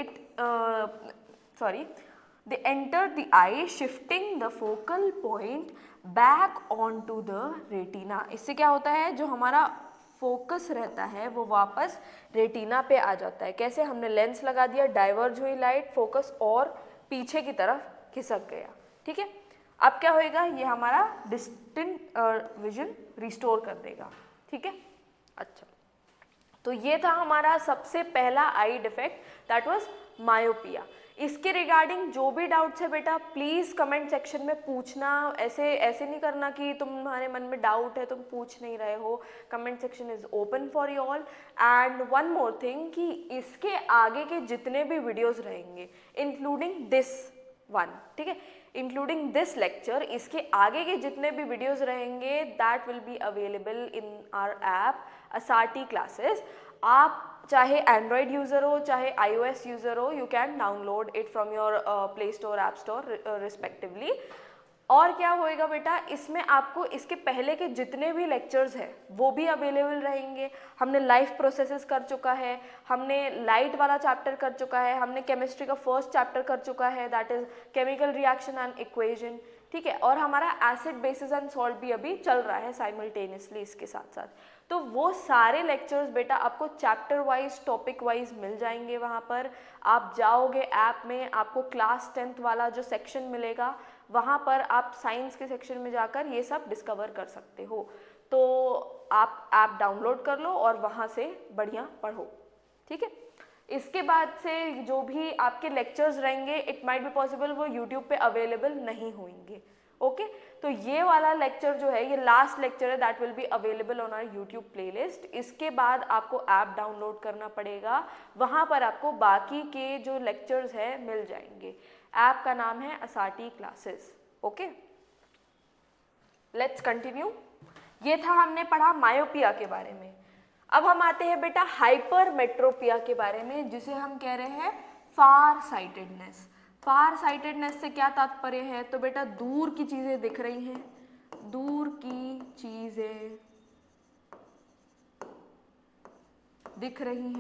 they enter the eye shifting the focal point back onto the retina। इससे क्या होता है, जो हमारा फोकस रहता है वो वापस रेटिना पे आ जाता है। कैसे, हमने लेंस लगा दिया, डाइवर्ज हुई लाइट, फोकस और पीछे की तरफ खिसक गया, ठीक है। अब क्या होएगा, ये हमारा डिस्टिंक्ट विजन रिस्टोर कर देगा, ठीक है। अच्छा, तो ये था हमारा सबसे पहला आई डिफेक्ट, दैट वाज मायोपिया। इसके रिगार्डिंग जो भी डाउट्स है बेटा प्लीज कमेंट सेक्शन में पूछना, ऐसे नहीं करना कि तुम्हारे मन में डाउट है तुम पूछ नहीं रहे हो, comment section is open for you all. And one more thing कि इसके आगे के जितने भी वीडियोस रहेंगे इंक्लूडिंग दिस वन, ठीक है, इंक्लूडिंग दिस लेक्चर, इसके आगे के जितने भी वीडियोस रहेंगे that will be available in our app Asati classes. आप चाहे एंड्रॉयड यूज़र हो चाहे iOS यूज़र हो, you can download it from your play store, app store respectively. और क्या होएगा बेटा, इसमें आपको इसके पहले के जितने भी लेक्चर्स हैं वो भी अवेलेबल रहेंगे। हमने लाइफ प्रोसेसेस कर चुका है, हमने लाइट वाला चैप्टर कर चुका है, हमने केमिस्ट्री का फर्स्ट चैप्टर कर चुका है that is chemical reaction and equation, ठीक है। और हमारा एसिड बेसिस एंड सॉल्ट भी अभी चल रहा है साइमल्टेनियसली इसके साथ साथ। तो वो सारे लेक्चर्स बेटा आपको चैप्टर वाइज टॉपिक वाइज मिल जाएंगे। वहाँ पर आप जाओगे ऐप में, आपको क्लास 10th वाला जो सेक्शन मिलेगा वहाँ पर आप साइंस के सेक्शन में जाकर ये सब डिस्कवर कर सकते हो। तो आप ऐप डाउनलोड कर लो और वहाँ से बढ़िया पढ़ो, ठीक है। इसके बाद से जो भी आपके लेक्चर्स रहेंगे इट माइट बी पॉसिबल वो यूट्यूब पे अवेलेबल नहीं होंगे, ओके। तो ये वाला लेक्चर जो है ये लास्ट लेक्चर है, that will be available on our YouTube playlist. इसके बाद आपको ऐप डाउनलोड करना पड़ेगा, वहाँ पर आपको बाकी के जो लेक्चर्स है मिल जाएंगे। ऐप का नाम है Asati classes, okay. Let's continue. ये था हमने पढ़ा मायोपिया के बारे में। अब हम आते हैं बेटा हाइपरमेट्रोपिया के बारे में, जिसे हम कह रहे हैं फार साइटेडनेस। फार साइटेडनेस से क्या तात्पर्य है, तो बेटा दूर की चीजें दिख रही हैं, दूर की चीजें दिख रही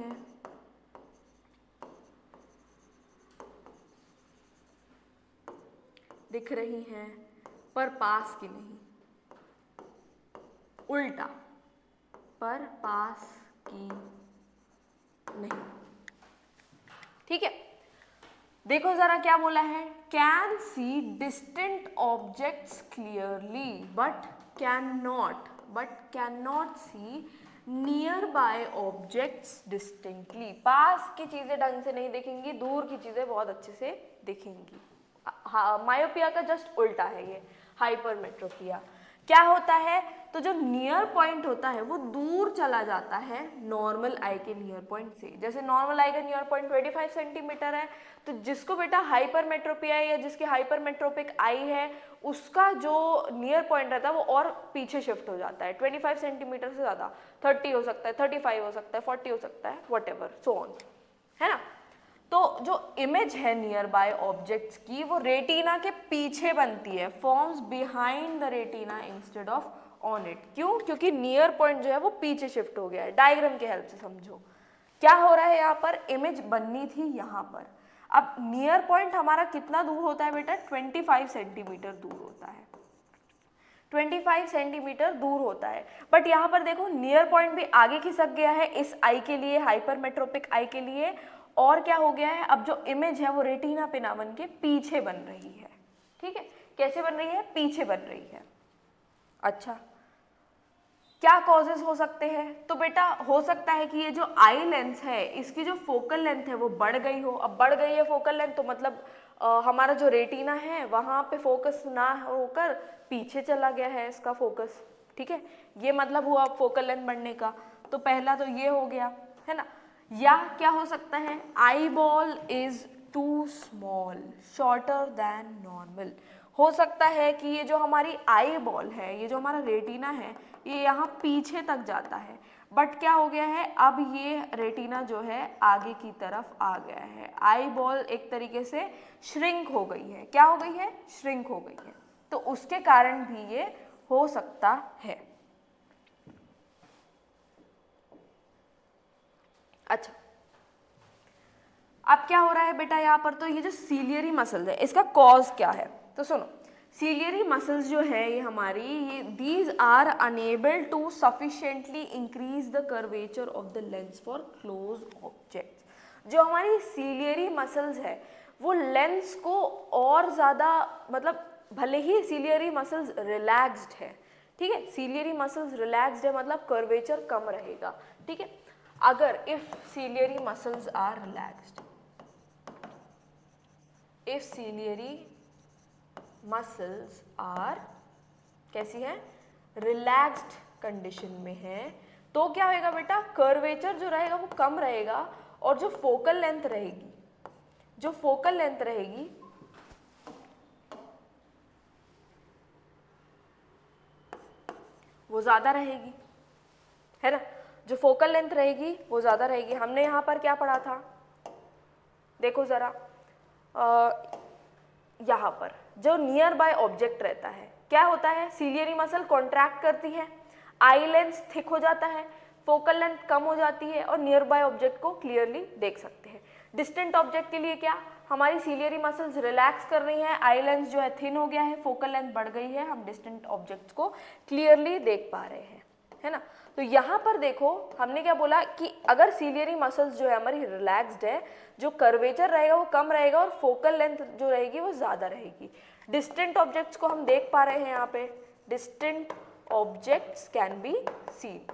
हैं, पर पास की नहीं, उल्टा, पर पास की नहीं। ठीक है, देखो जरा क्या बोला है, can see distant objects clearly but can not see near by objects distinctly. पास की चीजें ढंग से नहीं दिखेंगी, दूर की चीजें बहुत अच्छे से दिखेंगी। मायोपिया का जस्ट उल्टा है ये, हाइपरमेट्रोपिया। क्या होता है, तो जो नियर पॉइंट होता है वो दूर चला जाता है नॉर्मल आई के नियर पॉइंट से। जैसे नॉर्मल आई का नियर पॉइंट 25 सेंटीमीटर है, तो जिसको बेटा हाइपरमेट्रोपिया है या जिसकी हाइपरमेट्रोपिक आई है, उसका जो नियर पॉइंट रहता है वो और पीछे शिफ्ट हो जाता है 25 सेंटीमीटर से ज़्यादा, 30 हो सकता है, 35 हो सकता है, 40 हो सकता है, वट एवर सो ऑन, है ना। तो जो इमेज है नियर बाय ऑब्जेक्ट्स की वो रेटिना के पीछे बनती है, forms behind the retina instead of on it. क्यों? क्योंकि नियर पॉइंट जो है वो पीछे शिफ्ट हो गया है। डायग्राम के हेल्प से समझो क्या हो रहा है, यहाँ पर इमेज बननी थी यहाँ पर। अब नियर पॉइंट हमारा कितना दूर होता है बेटा, 25 सेंटीमीटर दूर होता है, 25 सेंटीमीटर दूर होता है। बट यहाँ पर देखो नियर पॉइंट भी आगे खिसक गया है इस आई के लिए, हाइपरमेट्रोपिक आई के लिए। और क्या हो गया है, अब जो इमेज है वो रेटिना पे ना बन के पीछे बन रही है। ठीक है, कैसे बन रही है, पीछे बन रही है। अच्छा, क्या कॉजेस हो सकते हैं, तो बेटा हो सकता है कि ये जो आई लेंस है इसकी जो फोकल लेंथ है वो बढ़ गई हो। अब बढ़ गई है फोकल लेंथ तो मतलब हमारा जो रेटिना है वहाँ पे फोकस ना होकर पीछे चला गया है इसका फोकस। ठीक है, ये मतलब हुआ फोकल लेंथ बढ़ने का। तो पहला तो ये हो गया, है ना। या क्या हो सकता है, eye ball is too small shorter than normal. हो सकता है कि ये जो हमारी आई बॉल है, ये जो हमारा रेटिना है, ये यहाँ पीछे तक जाता है, बट क्या हो गया है, अब ये रेटिना जो है आगे की तरफ आ गया है। आई बॉल एक तरीके से श्रिंक हो गई है। क्या हो गई है, श्रिंक हो गई है। तो उसके कारण भी ये हो सकता है। अच्छा, अब क्या हो रहा है बेटा यहाँ पर, तो ये जो सीलियरी मसल्स है इसका कॉज क्या है, तो सुनो। सीलियरी मसल्स जो है ये हमारी, ये these are unable to sufficiently increase the curvature of the lens for close objects. जो हमारी सीलियरी मसल्स है वो लेंस को और ज़्यादा, मतलब भले ही सीलियरी मसल्स रिलैक्स्ड है, ठीक है, सीलियरी मसल्स रिलैक्स्ड है मतलब कर्वेचर कम रहेगा। ठीक है, अगर if ciliary muscles are relaxed, if ciliary muscles are कैसी है, रिलैक्स्ड कंडीशन में है, तो क्या होएगा बेटा, कर्वेचर जो रहेगा वो कम रहेगा और जो फोकल लेंथ रहेगी, जो फोकल लेंथ रहेगी वो ज़्यादा रहेगी, है ना। जो फोकल लेंथ रहेगी वो ज़्यादा रहेगी। हमने यहाँ पर क्या पढ़ा था, देखो ज़रा, यहाँ पर जो नियर बाय ऑब्जेक्ट रहता है क्या होता है, सीलियरी मसल कॉन्ट्रैक्ट करती है, आई लेंस थिक हो जाता है, फोकल लेंथ कम हो जाती है और नियर बाय ऑब्जेक्ट को क्लियरली देख सकते हैं। डिस्टेंट ऑब्जेक्ट के लिए क्या, हमारी सीलियरी मसल्स रिलैक्स कर रही हैं, आई लेंस जो है थिन हो गया है, फोकल लेंथ बढ़ गई है, हम डिस्टेंट ऑब्जेक्ट्स को क्लियरली देख पा रहे हैं, है ना। तो यहाँ पर देखो हमने क्या बोला कि अगर सीलियरी मसल्स जो है हमारी रिलैक्स्ड है, जो कर्वेचर रहेगा वो कम रहेगा और फोकल लेंथ जो रहेगी वो ज़्यादा रहेगी। डिस्टेंट ऑब्जेक्ट्स को हम देख पा रहे हैं यहाँ पे, distant objects can be seen.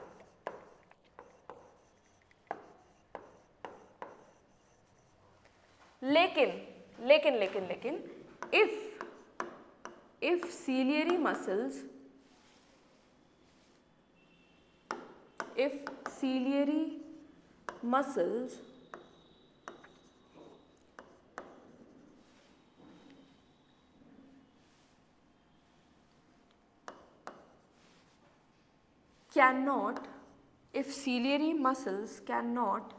लेकिन लेकिन लेकिन लेकिन if ciliary muscles cannot, if ciliary muscles cannot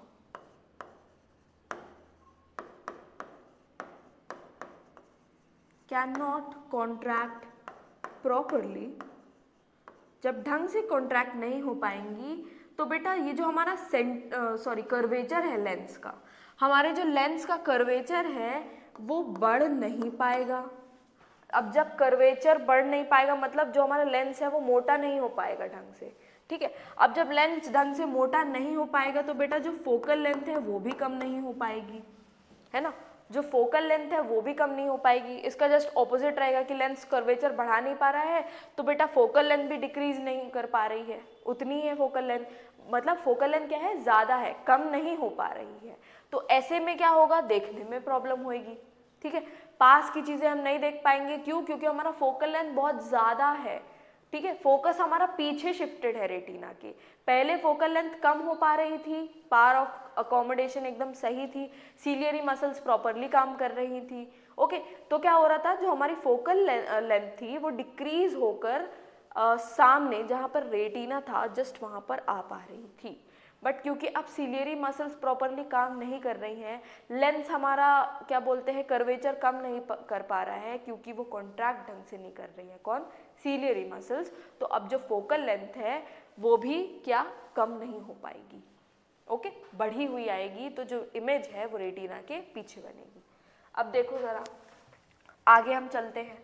contract properly, जब ढंग से कॉन्ट्रैक्ट नहीं हो पाएंगी तो बेटा ये जो हमारा कर्वेचर है लेंस का, हमारे जो लेंस का कर्वेचर है वो बढ़ नहीं पाएगा, अब जब कर्वेचर बढ़ नहीं पाएगा मतलब जो हमारा लेंस है वो मोटा नहीं हो पाएगा ढंग से, ठीक है। अब जब लेंस ढंग से मोटा नहीं हो पाएगा तो बेटा जो फोकल लेंथ है वो भी कम नहीं हो पाएगी, है ना। जो फोकल लेंथ है वो भी कम नहीं हो पाएगी। इसका जस्ट ऑपोजिट रहेगा कि लेंस कर्वेचर बढ़ा नहीं पा रहा है तो बेटा फोकल लेंथ भी डिक्रीज नहीं कर पा रही है, उतनी है फोकल लेंथ, मतलब फोकल लेंथ क्या है, ज़्यादा है, कम नहीं हो पा रही है। तो ऐसे में क्या होगा, देखने में प्रॉब्लम होगी, ठीक है। पास की चीज़ें हम नहीं देख पाएंगे, क्यों, क्योंकि हमारा फोकल लेंथ बहुत ज़्यादा है, ठीक है। फोकस हमारा पीछे शिफ्टेड है रेटिना के, पहले फोकल लेंथ कम हो पा रही थी, पावर ऑफ अकोमोडेशन एकदम सही थी, सीलियरी मसल्स प्रॉपरली काम कर रही थी, ओके। तो क्या हो रहा था, जो हमारी फोकल लेंथ थी वो डिक्रीज होकर सामने जहाँ पर रेटिना था जस्ट वहाँ पर आ पा रही थी। बट क्योंकि अब सीलियरी मसल्स प्रॉपरली काम नहीं कर रही हैं, लेंस हमारा क्या बोलते हैं कर्वेचर कम नहीं कर पा रहा है, क्योंकि वो कॉन्ट्रैक्ट ढंग से नहीं कर रही है, कौन, सीलियरी मसल्स। तो अब जो फोकल लेंथ है वो भी क्या, कम नहीं हो पाएगी, ओके, बढ़ी हुई आएगी। तो जो इमेज है वो रेटिना के पीछे बनेगी। अब देखो ज़रा आगे हम चलते हैं,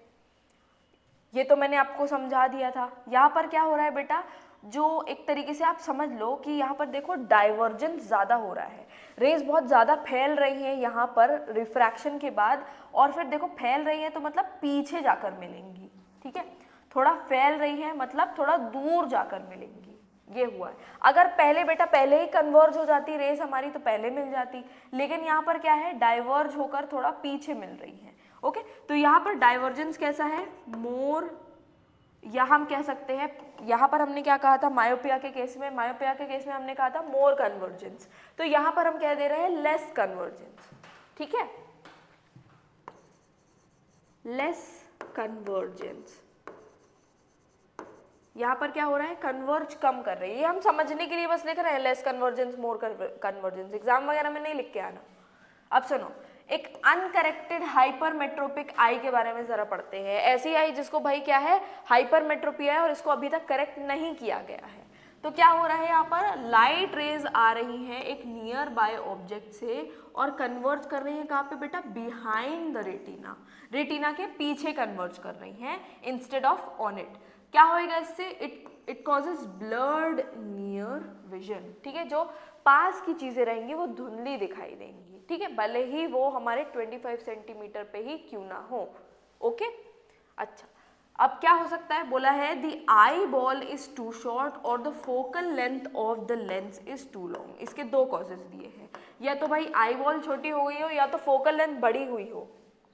ये तो मैंने आपको समझा दिया था। यहाँ पर क्या हो रहा है बेटा, जो एक तरीके से आप समझ लो कि यहाँ पर देखो डाइवर्जेंस ज़्यादा हो रहा है, रेज बहुत ज़्यादा फैल रही हैं यहाँ पर रिफ्रैक्शन के बाद, और फिर देखो फैल रही है तो मतलब पीछे जाकर मिलेंगी, ठीक है। थोड़ा फैल रही है मतलब थोड़ा दूर जाकर मिलेंगी, ये हुआ है। अगर पहले बेटा पहले ही कन्वर्ज हो जाती रेस हमारी तो पहले मिल जाती, लेकिन यहाँ पर क्या है, डाइवर्ज होकर थोड़ा पीछे मिल रही है, ओके। तो यहाँ पर डाइवर्जेंस कैसा है, मोर, या हम कह सकते हैं, यहाँ पर हमने क्या कहा था मायोपिया के केस में, मायोपिया के केस में हमने कहा था मोर कन्वर्जेंस, तो यहाँ पर हम कह दे रहे हैं लेस कन्वर्जेंस, ठीक है, लेस कन्वर्जेंस। यहाँ पर क्या हो रहा है, कन्वर्ज कम कर रही है, ये हम समझने के लिए बस लिख रहे हैं लेस कन्वर्जेंस मोर कन्वर्जेंस, एग्जाम वगैरह में नहीं लिख के आना। अब सुनो, एक अनकरेक्टेड हाइपरमेट्रोपिक आई के बारे में जरा पढ़ते हैं। ऐसी आई जिसको भाई क्या है, हाइपरमेट्रोपिया है और इसको अभी तक करेक्ट नहीं किया गया है। तो क्या हो रहा है, यहाँ पर लाइट रेज आ रही हैं एक नियर बाय ऑब्जेक्ट से और कन्वर्ज कर रही हैं कहाँ पे बेटा, बिहाइंड द रेटिना, रेटिना के पीछे कन्वर्ज कर रही हैं इंस्टेड ऑफ ऑन इट। क्या होएगा इससे, it causes blurred near vision, ठीक है। जो पास की चीजें रहेंगी वो धुंधली दिखाई देंगी, ठीक है, भले ही वो हमारे 25 सेंटीमीटर पे ही क्यों ना हो, ओके। अच्छा, अब क्या हो सकता है, बोला है the eye ball is too short और the focal length of the lens is too long. इसके दो कॉजेज दिए हैं, या तो भाई आई बॉल छोटी हो गई हो या तो फोकल लेंथ बड़ी हुई हो,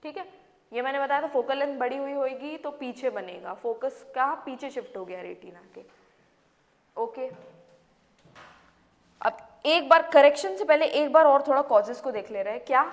ठीक है। ये मैंने बताया था, फोकल लेंथ बड़ी हुई होगी तो पीछे बनेगा, फोकस कहाँ, पीछे शिफ्ट हो गया रेटिना के, ओके। अब एक बार करेक्शन से पहले एक बार और थोड़ा कॉजेस को देख ले रहे हैं। क्या,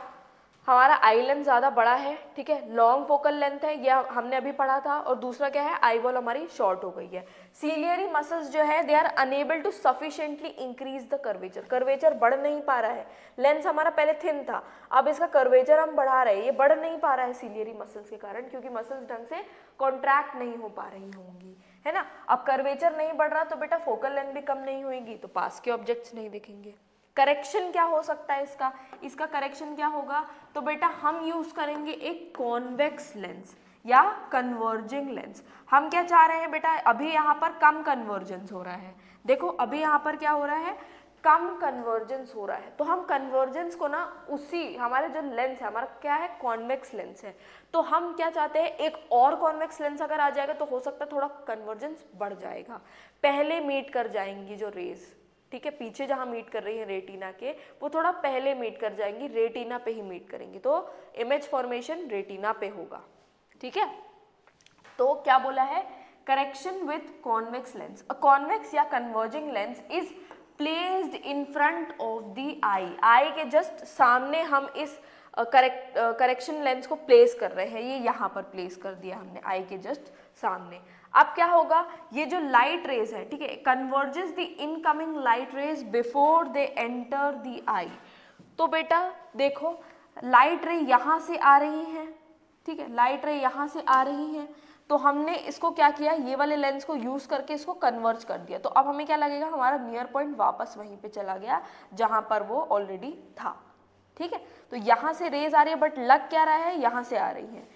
हमारा आई लेंथ ज़्यादा बड़ा है, ठीक है, लॉन्ग फोकल लेंथ है, यह हमने अभी पढ़ा था, और दूसरा क्या है, आई बॉल हमारी शॉर्ट हो गई है। सीलियरी मसल्स जो है they are unable to sufficiently increase the curvature, curvature बढ़ नहीं पा रहा है, लेंस हमारा पहले थिन था, अब इसका कर्वेचर हम बढ़ा रहे हैं, ये बढ़ नहीं पा रहा है सीलियरी मसल्स के कारण, क्योंकि मसल्स ढंग से कॉन्ट्रैक्ट नहीं हो पा रही होंगी, है ना। अब कर्वेचर नहीं बढ़ रहा तो बेटा फोकल लेंथ भी कम नहीं होगी, तो पास के ऑब्जेक्ट्स नहीं दिखेंगे। करेक्शन क्या हो सकता है इसका, इसका करेक्शन क्या होगा, तो बेटा हम यूज करेंगे एक कॉन्वेक्स लेंस या कन्वर्जिंग लेंस। हम क्या चाह रहे हैं बेटा, अभी यहाँ पर कम कन्वर्जेंस हो रहा है, देखो अभी यहाँ पर क्या हो रहा है, कम कन्वर्जेंस हो रहा है, तो हम कन्वर्जेंस को ना उसी हमारे जो लेंस है हमारा क्या है, कॉन्वेक्स लेंस है, तो हम क्या चाहते हैं, एक और कॉन्वेक्स लेंस अगर आ जाएगा तो हो सकता है थोड़ा कन्वर्जेंस बढ़ जाएगा, पहले मीट कर जाएंगी जो रेज, ठीक है, पीछे जहाँ मीट कर रही है रेटिना के वो थोड़ा पहले मीट कर जाएंगी, रेटिना पे ही मीट करेंगी, तो इमेज फॉर्मेशन रेटिना पे होगा, ठीक है। तो क्या बोला है, correction with convex lens, a convex या converging lens is placed in front of the eye, eye के जस्ट सामने हम इस करेक्शन लेंस को प्लेस कर रहे हैं, ये यहाँ पर प्लेस कर दिया हमने आई के जस्ट सामने। अब क्या होगा, ये जो लाइट रेज है, ठीक है, converges the incoming light rays before they enter the eye. तो बेटा देखो लाइट रे यहाँ से आ रही है, ठीक है, लाइट रे यहाँ से आ रही है, तो हमने इसको क्या किया, ये वाले लेंस को यूज करके इसको कन्वर्ज कर दिया, तो अब हमें क्या लगेगा, हमारा नियर पॉइंट वापस वहीं पे चला गया जहां पर वो ऑलरेडी था, ठीक है। तो यहाँ से रेज आ रही है बट लग क्या रहा है, यहाँ से आ रही है।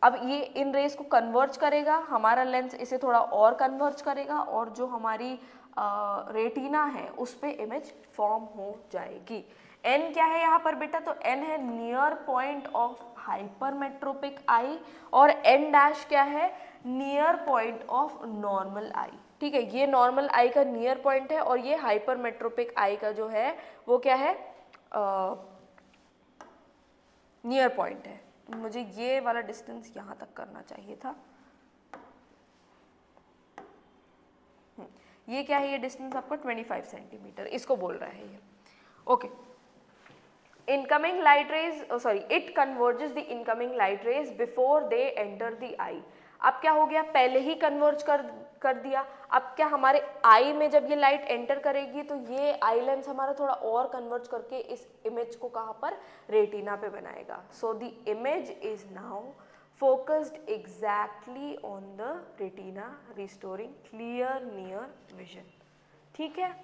अब ये इन रेस को कन्वर्ज करेगा, हमारा लेंस इसे थोड़ा और कन्वर्ज करेगा और जो हमारी रेटिना है उस पे इमेज फॉर्म हो जाएगी। एन क्या है यहाँ पर बेटा, तो एन है नियर पॉइंट ऑफ हाइपरमेट्रोपिक आई और एन डैश क्या है, नियर पॉइंट ऑफ नॉर्मल आई। ठीक है, ये नॉर्मल आई का नियर पॉइंट है और ये हाइपरमेट्रोपिक आई का जो है वो क्या है, नियर पॉइंट है। मुझे ये वाला डिस्टेंस यहाँ तक करना चाहिए था। ये क्या है, ये डिस्टेंस आपका 25 सेंटीमीटर इसको बोल रहा है ये। Okay, incoming light rays, sorry, it converges the incoming light rays before they enter the eye. अब क्या हो गया, पहले ही कन्वर्ज कर दिया। अब क्या हमारे आई में जब ये लाइट एंटर करेगी तो ये आई लेंस हमारा थोड़ा और कन्वर्ज करके इस इमेज को कहाँ पर, रेटिना पे बनाएगा। So the image is now focused exactly on the retina, restoring clear near vision. ठीक है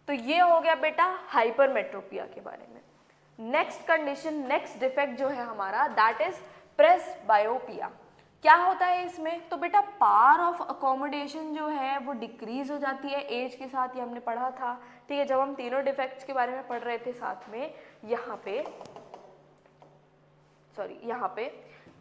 तो ये हो गया बेटा हाइपरमेट्रोपिया के बारे में। नेक्स्ट कंडीशन, नेक्स्ट डिफेक्ट जो है हमारा, दैट इज प्रेसबायोपिया। क्या होता है इसमें, तो बेटा पावर ऑफ अकोमोडेशन जो है वो डिक्रीज हो जाती है एज के साथ, ये हमने पढ़ा था। ठीक है, जब हम तीनों डिफेक्ट्स के बारे में पढ़ रहे थे साथ में, यहाँ पे सॉरी यहाँ पे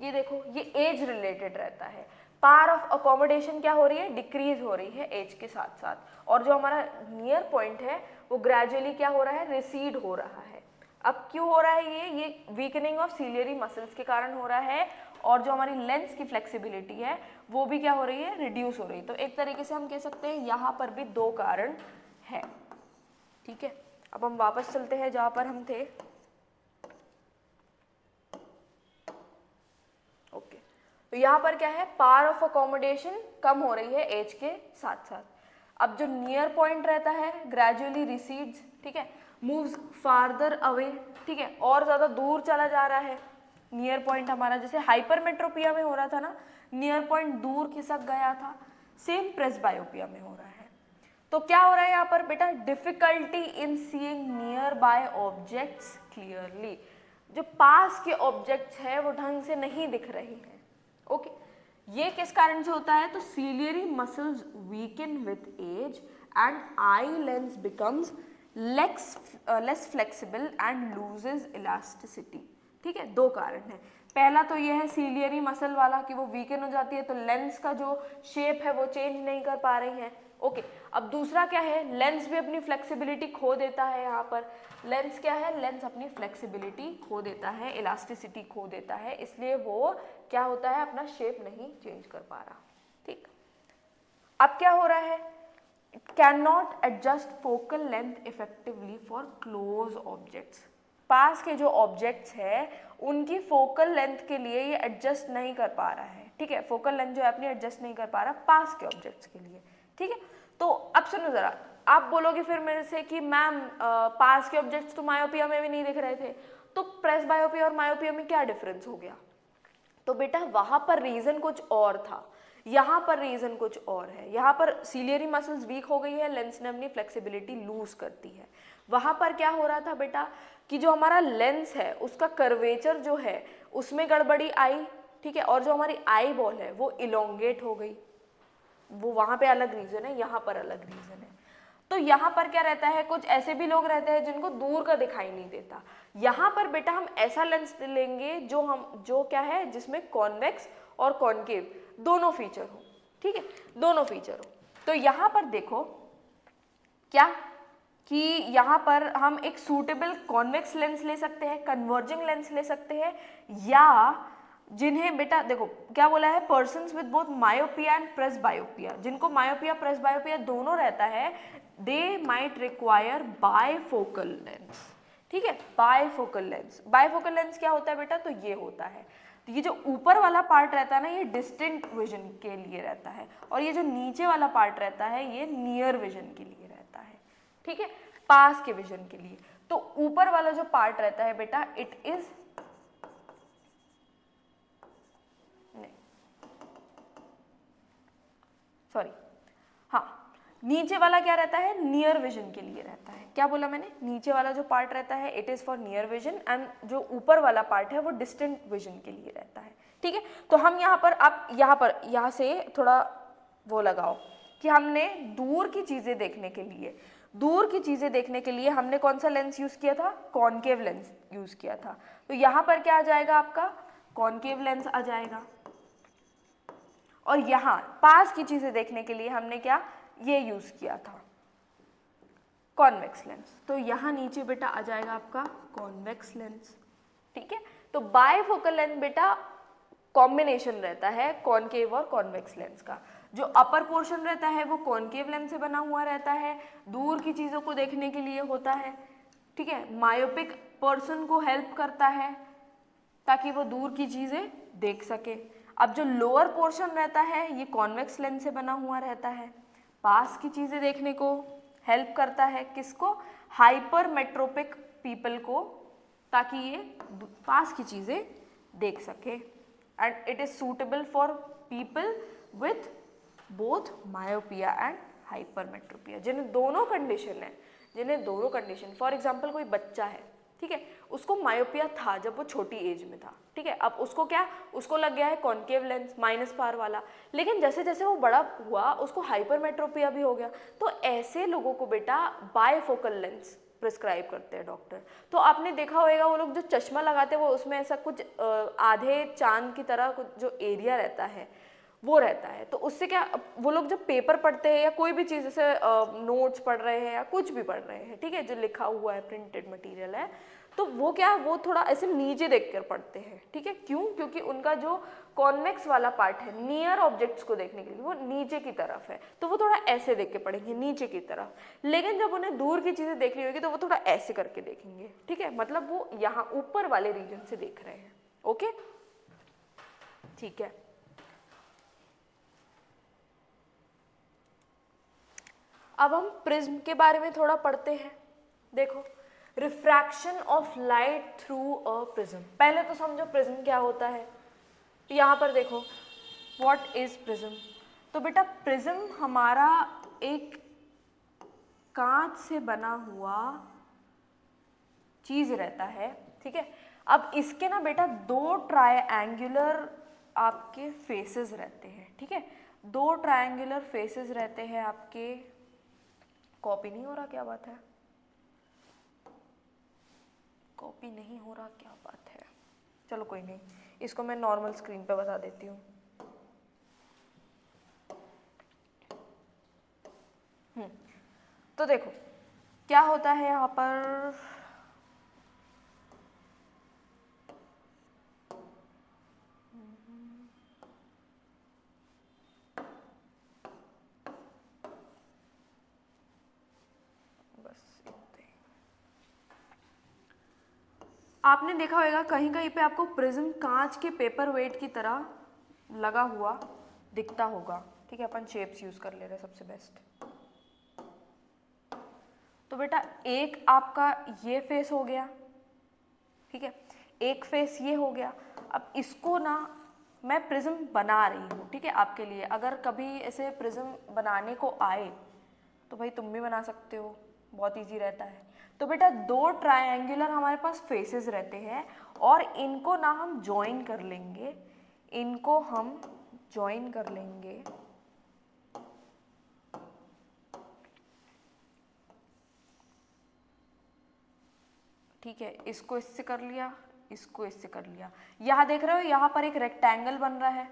ये देखो, ये एज रिलेटेड रहता है। पावर ऑफ अकोमोडेशन क्या हो रही है, डिक्रीज हो रही है एज के साथ साथ, और जो हमारा नियर पॉइंट है वो ग्रेजुअली क्या हो रहा है, रिसीड हो रहा है। अब क्यों हो रहा है ये वीकनिंग ऑफ सीलियरी मसल्स के कारण हो रहा है, और जो हमारी लेंस की फ्लेक्सिबिलिटी है वो भी क्या हो रही है, रिड्यूस हो रही है। तो एक तरीके से हम कह सकते हैं यहाँ पर भी दो कारण है। ठीक है, अब हम वापस चलते हैं जहाँ पर हम थे। ओके, तो यहाँ पर क्या है, पावर ऑफ अकोमोडेशन कम हो रही है एज के साथ साथ। अब जो नियर पॉइंट रहता है ग्रेजुअली रिसीड्स, ठीक है, मूव्स फार्दर अवे, ठीक है, और ज़्यादा दूर चला जा रहा है। नियर पॉइंट हमारा जैसे हाइपरमेट्रोपिया में हो रहा था ना, नियर पॉइंट दूर खिसक गया था, सेम प्रेसबायोपिया में हो रहा है। तो क्या हो रहा है यहाँ पर बेटा, difficulty in seeing near by objects clearly. जो पास के ऑब्जेक्ट्स है वो ढंग से नहीं दिख रहे हैं। ओके, ये किस कारण से होता है, तो ciliary muscles weaken with age and eye lens becomes less flexible and loses elasticity. ठीक है, दो कारण है। पहला तो ये है सीलियरी मसल वाला कि वो वीकन हो जाती है, तो लेंस का जो शेप है वो चेंज नहीं कर पा रही है। ओके, अब दूसरा क्या है, लेंस भी अपनी फ्लेक्सिबिलिटी खो देता है। यहाँ पर लेंस क्या है, लेंस अपनी फ्लेक्सिबिलिटी खो देता है, इलास्टिसिटी खो देता है, इसलिए वो क्या होता है, अपना शेप नहीं चेंज कर पा रहा। ठीक, अब क्या हो रहा है, it can not adjust focal length effectively for close objects. पास के जो ऑब्जेक्ट्स है उनकी फोकल लेंथ के लिए ये एडजस्ट नहीं कर पा रहा है। ठीक है, फोकल लेंथ जो है अपनी एडजस्ट नहीं कर पा रहा पास के ऑब्जेक्ट्स के लिए। ठीक है, तो अब सुनो जरा, आप बोलोगे फिर मेरे से कि मैम पास के ऑब्जेक्ट्स तो मायोपिया में भी नहीं दिख रहे थे, तो प्रेसबायोपिया और मायोपिया में क्या डिफरेंस हो गया। तो बेटा वहां पर रीजन कुछ और था, यहाँ पर रीजन कुछ और है। यहाँ पर सीलियरी मसल्स वीक हो गई है, लेंस ने अपनी फ्लेक्सिबिलिटी लूज कर दी है। वहां पर क्या हो रहा था बेटा कि जो हमारा लेंस है उसका कर्वेचर जो है उसमें गड़बड़ी आई। ठीक है, और जो हमारी आई बॉल है वो इलोंगेट हो गई। वो वहां पे अलग रीजन है, यहाँ पर अलग रीजन है। तो यहाँ पर क्या रहता है, कुछ ऐसे भी लोग रहते हैं जिनको दूर का दिखाई नहीं देता। यहाँ पर बेटा हम ऐसा लेंस लेंगे जो क्या है, जिसमें कॉन्वेक्स और कॉन्केव दोनों फीचर हो। ठीक है, दोनों फीचर हो। तो यहाँ पर देखो क्या कि यहाँ पर हम एक सूटेबल कॉन्वेक्स लेंस ले सकते हैं, कन्वर्जिंग लेंस ले सकते हैं, या जिन्हें बेटा देखो क्या बोला है, persons with both myopia and presbyopia, जिनको मायोपिया प्रेसबायोपिया दोनों रहता है, they might require bifocal lens. ठीक है, बायफोकल लेंस। बायफोकल लेंस क्या होता है बेटा, तो ये होता है, तो ये जो ऊपर वाला पार्ट रहता है ना, ये डिस्टेंट विजन के लिए रहता है, और ये जो नीचे वाला पार्ट रहता है ये नियर विजन के लिए रहता है। ठीक है, पास के विजन के लिए। तो ऊपर वाला जो पार्ट रहता है बेटा, इट इज नीचे वाला क्या रहता है, नियर विजन के लिए रहता है। क्या बोला मैंने, नीचे वाला जो पार्ट रहता है it is for near vision and जो ऊपर वाला पार्ट है वो डिस्टेंट विजन के लिए रहता है। ठीक है, तो हम यहाँ पर, आप यहाँ से थोड़ा वो लगाओ कि हमने दूर की चीज़ें देखने के लिए हमने कौन सा लेंस यूज़ किया था, कॉनकेव लेंस यूज़ किया था। तो यहाँ पर क्या आ जाएगा आपका, कॉनकेव लेंस आ जाएगा। और यहाँ पास की चीज़ें देखने के लिए हमने क्या ये यूज़ किया था, कॉन्वेक्स लेंस। तो यहाँ नीचे बेटा आ जाएगा आपका कॉन्वेक्स लेंस। ठीक है, तो बायफोकल लेंस बेटा कॉम्बिनेशन रहता है कॉनकेव और कॉन्वेक्स लेंस का। जो अपर पोर्शन रहता है वो कॉनकेव लेंस से बना हुआ रहता है, दूर की चीज़ों को देखने के लिए होता है। ठीक है, मायोपिक पर्सन को हेल्प करता है ताकि वो दूर की चीज़ें देख सके। अब जो लोअर पोर्शन रहता है ये कॉन्वेक्स लेंस से बना हुआ रहता है, पास की चीज़ें देखने को हेल्प करता है, किसको, हाइपरमेट्रोपिक पीपल को, ताकि ये पास की चीज़ें देख सके। And it is suitable for people with both myopia and hypermetropia, जिन्हें दोनों कंडीशन, फॉर एग्जाम्पल कोई बच्चा है, ठीक है, उसको मायोपिया था जब वो छोटी एज में था। ठीक है, अब उसको लग गया है कॉनकेव लेंस माइनस पावर वाला, लेकिन जैसे जैसे वो बड़ा हुआ उसको हाइपरमेट्रोपिया भी हो गया। तो ऐसे लोगों को बेटा बायफोकल लेंस प्रिस्क्राइब करते हैं डॉक्टर। तो आपने देखा होगा वो लोग जो चश्मा लगाते हैं वो उसमें ऐसा कुछ आधे चांद की तरह कुछ जो एरिया रहता है वो रहता है। तो उससे क्या, वो लोग जब पेपर पढ़ते हैं या कोई भी चीज़ जैसे नोट्स पढ़ रहे हैं या कुछ भी पढ़ रहे हैं, ठीक है, जो लिखा हुआ है प्रिंटेड मटेरियल है, तो वो क्या, वो थोड़ा ऐसे नीचे देखकर पढ़ते हैं। ठीक है, क्यों, क्योंकि उनका जो कॉन्वेक्स वाला पार्ट है नियर ऑब्जेक्ट्स को देखने के लिए वो नीचे की तरफ है, तो वो थोड़ा ऐसे देख के पढ़ेंगे नीचे की तरफ। लेकिन जब उन्हें दूर की चीज़ें देखनी होगी तो वो थोड़ा ऐसे करके देखेंगे। ठीक है, मतलब वो यहाँ ऊपर वाले रीजन से देख रहे हैं। ओके, ठीक है। अब हम प्रिज्म के बारे में थोड़ा पढ़ते हैं। देखो, refraction of light through a prism. पहले तो समझो प्रिज्म क्या होता है। यहाँ पर देखो, व्हाट इज प्रिज्म। तो बेटा प्रिज्म हमारा एक कांच से बना हुआ चीज रहता है। ठीक है, अब इसके ना बेटा दो ट्रायंगुलर आपके फेसेस रहते हैं। ठीक है, दो ट्रायंगुलर फेसेस रहते हैं आपके। कॉपी नहीं हो रहा, क्या बात है, कॉपी नहीं हो रहा, क्या बात है। चलो कोई नहीं, इसको मैं नॉर्मल स्क्रीन पे बता देती हूँ। तो देखो क्या होता है यहाँ पर, आपने देखा होगा कहीं कहीं पे आपको प्रिज्म कांच के पेपर वेट की तरह लगा हुआ दिखता होगा। ठीक है, अपन शेप्स यूज कर ले रहे हैं सबसे बेस्ट। तो बेटा एक आपका ये फेस हो गया, ठीक है, एक फेस ये हो गया। अब इसको ना मैं प्रिज्म बना रही हूँ, ठीक है, आपके लिए। अगर कभी ऐसे प्रिज्म बनाने को आए तो भाई तुम भी बना सकते हो, बहुत इजी रहता है। तो बेटा दो ट्रायंगुलर हमारे पास फेसेस रहते हैं और इनको ना हम ज्वाइन कर लेंगे, इनको हम ज्वाइन कर लेंगे। ठीक है, इसको इससे कर लिया, इसको इससे कर लिया। यहाँ देख रहे हो, यहाँ पर एक रेक्टेंगल बन रहा है,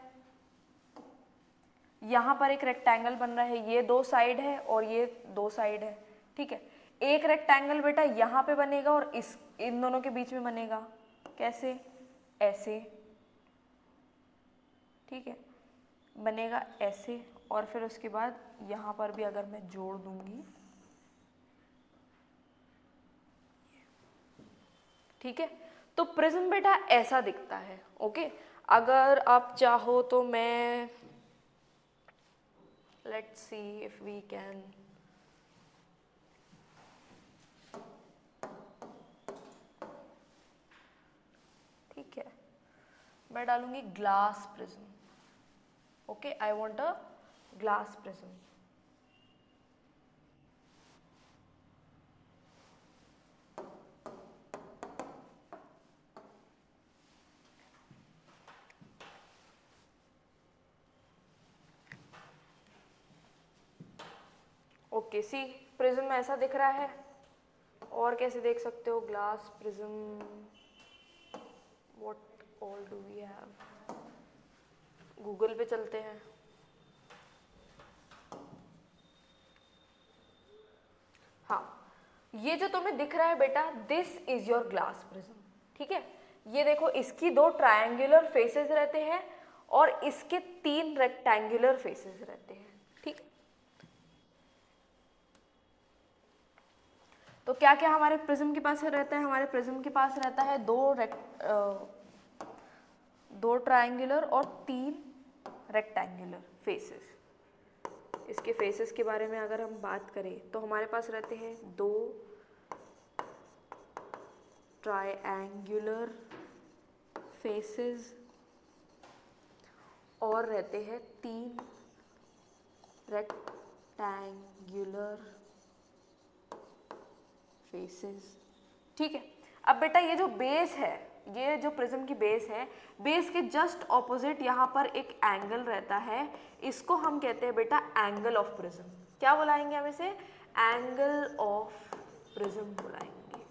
यहाँ पर एक रेक्टेंगल बन रहा है। ये दो साइड है और ये दो साइड है। ठीक है, एक रेक्टेंगल बेटा यहाँ पे बनेगा और इन दोनों के बीच में बनेगा। कैसे, ऐसे। ठीक है, बनेगा ऐसे। और फिर उसके बाद यहाँ पर भी अगर मैं जोड़ दूंगी, ठीक है, तो प्रिज्म बेटा ऐसा दिखता है। ओके, अगर आप चाहो तो मैं, let's see if we can, ठीक है, मैं डालूंगी glass prism. Okay, I want a glass prism. Okay, see prism में ऐसा दिख रहा है। और कैसे देख सकते हो? Glass prism, what all do we have? Google पे चलते हैं। हाँ, ये जो तुम्हें दिख रहा है बेटा, this is your glass prism, ठीक है। ये देखो, इसकी 2 ट्रायंगुलर फेसेस रहते हैं और इसके 3 रेक्टेंगुलर फेसेस रहते हैं, ठीक है। तो क्या क्या हमारे प्रिज्म के पास रहता है? हमारे प्रिज्म के पास रहता है 2 ट्रायंगुलर और 3 रेक्टेंगुलर फेसेस। इसके फेसेस के बारे में अगर हम बात करें तो हमारे पास रहते हैं 2 ट्रायंगुलर फेसेस और रहते हैं 3 रेक्टेंगुलर फेसेस, ठीक है। अब बेटा ये जो बेस है, ये जो प्रिज्म की बेस है, बेस के जस्ट ऑपोजिट यहाँ पर एक एंगल रहता है, इसको हम कहते हैं बेटा एंगल ऑफ प्रिज्म। क्या बुलाएंगे हम इसे? एंगल ऑफ प्रिज्म बुलाएंगे,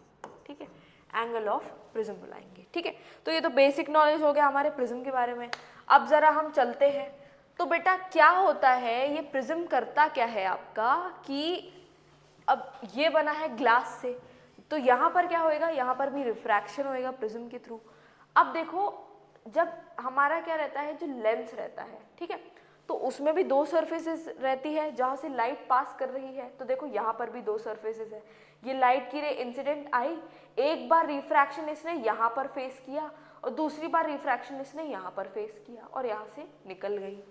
ठीक है। एंगल ऑफ प्रिज्म बुलाएंगे, ठीक है। तो ये तो बेसिक नॉलेज हो गया हमारे प्रिज्म के बारे में। अब जरा हम चलते हैं, तो बेटा क्या होता है, ये प्रिज्म करता क्या है आपका, कि अब ये बना है ग्लास से, तो यहाँ पर क्या होएगा, यहाँ पर भी रिफ्रैक्शन होएगा प्रिज्म के थ्रू। अब देखो, जब हमारा क्या रहता है, जो लेंस रहता है, ठीक है, तो उसमें भी 2 सरफेसेस रहती है जहाँ से लाइट पास कर रही है। तो देखो यहाँ पर भी 2 सरफेसेस है, ये लाइट की रे इंसिडेंट आई, एक बार रिफ्रैक्शन इसने यहाँ पर फेस किया और दूसरी बार रिफ्रैक्शन इसने यहाँ पर फेस किया और यहाँ से निकल गई,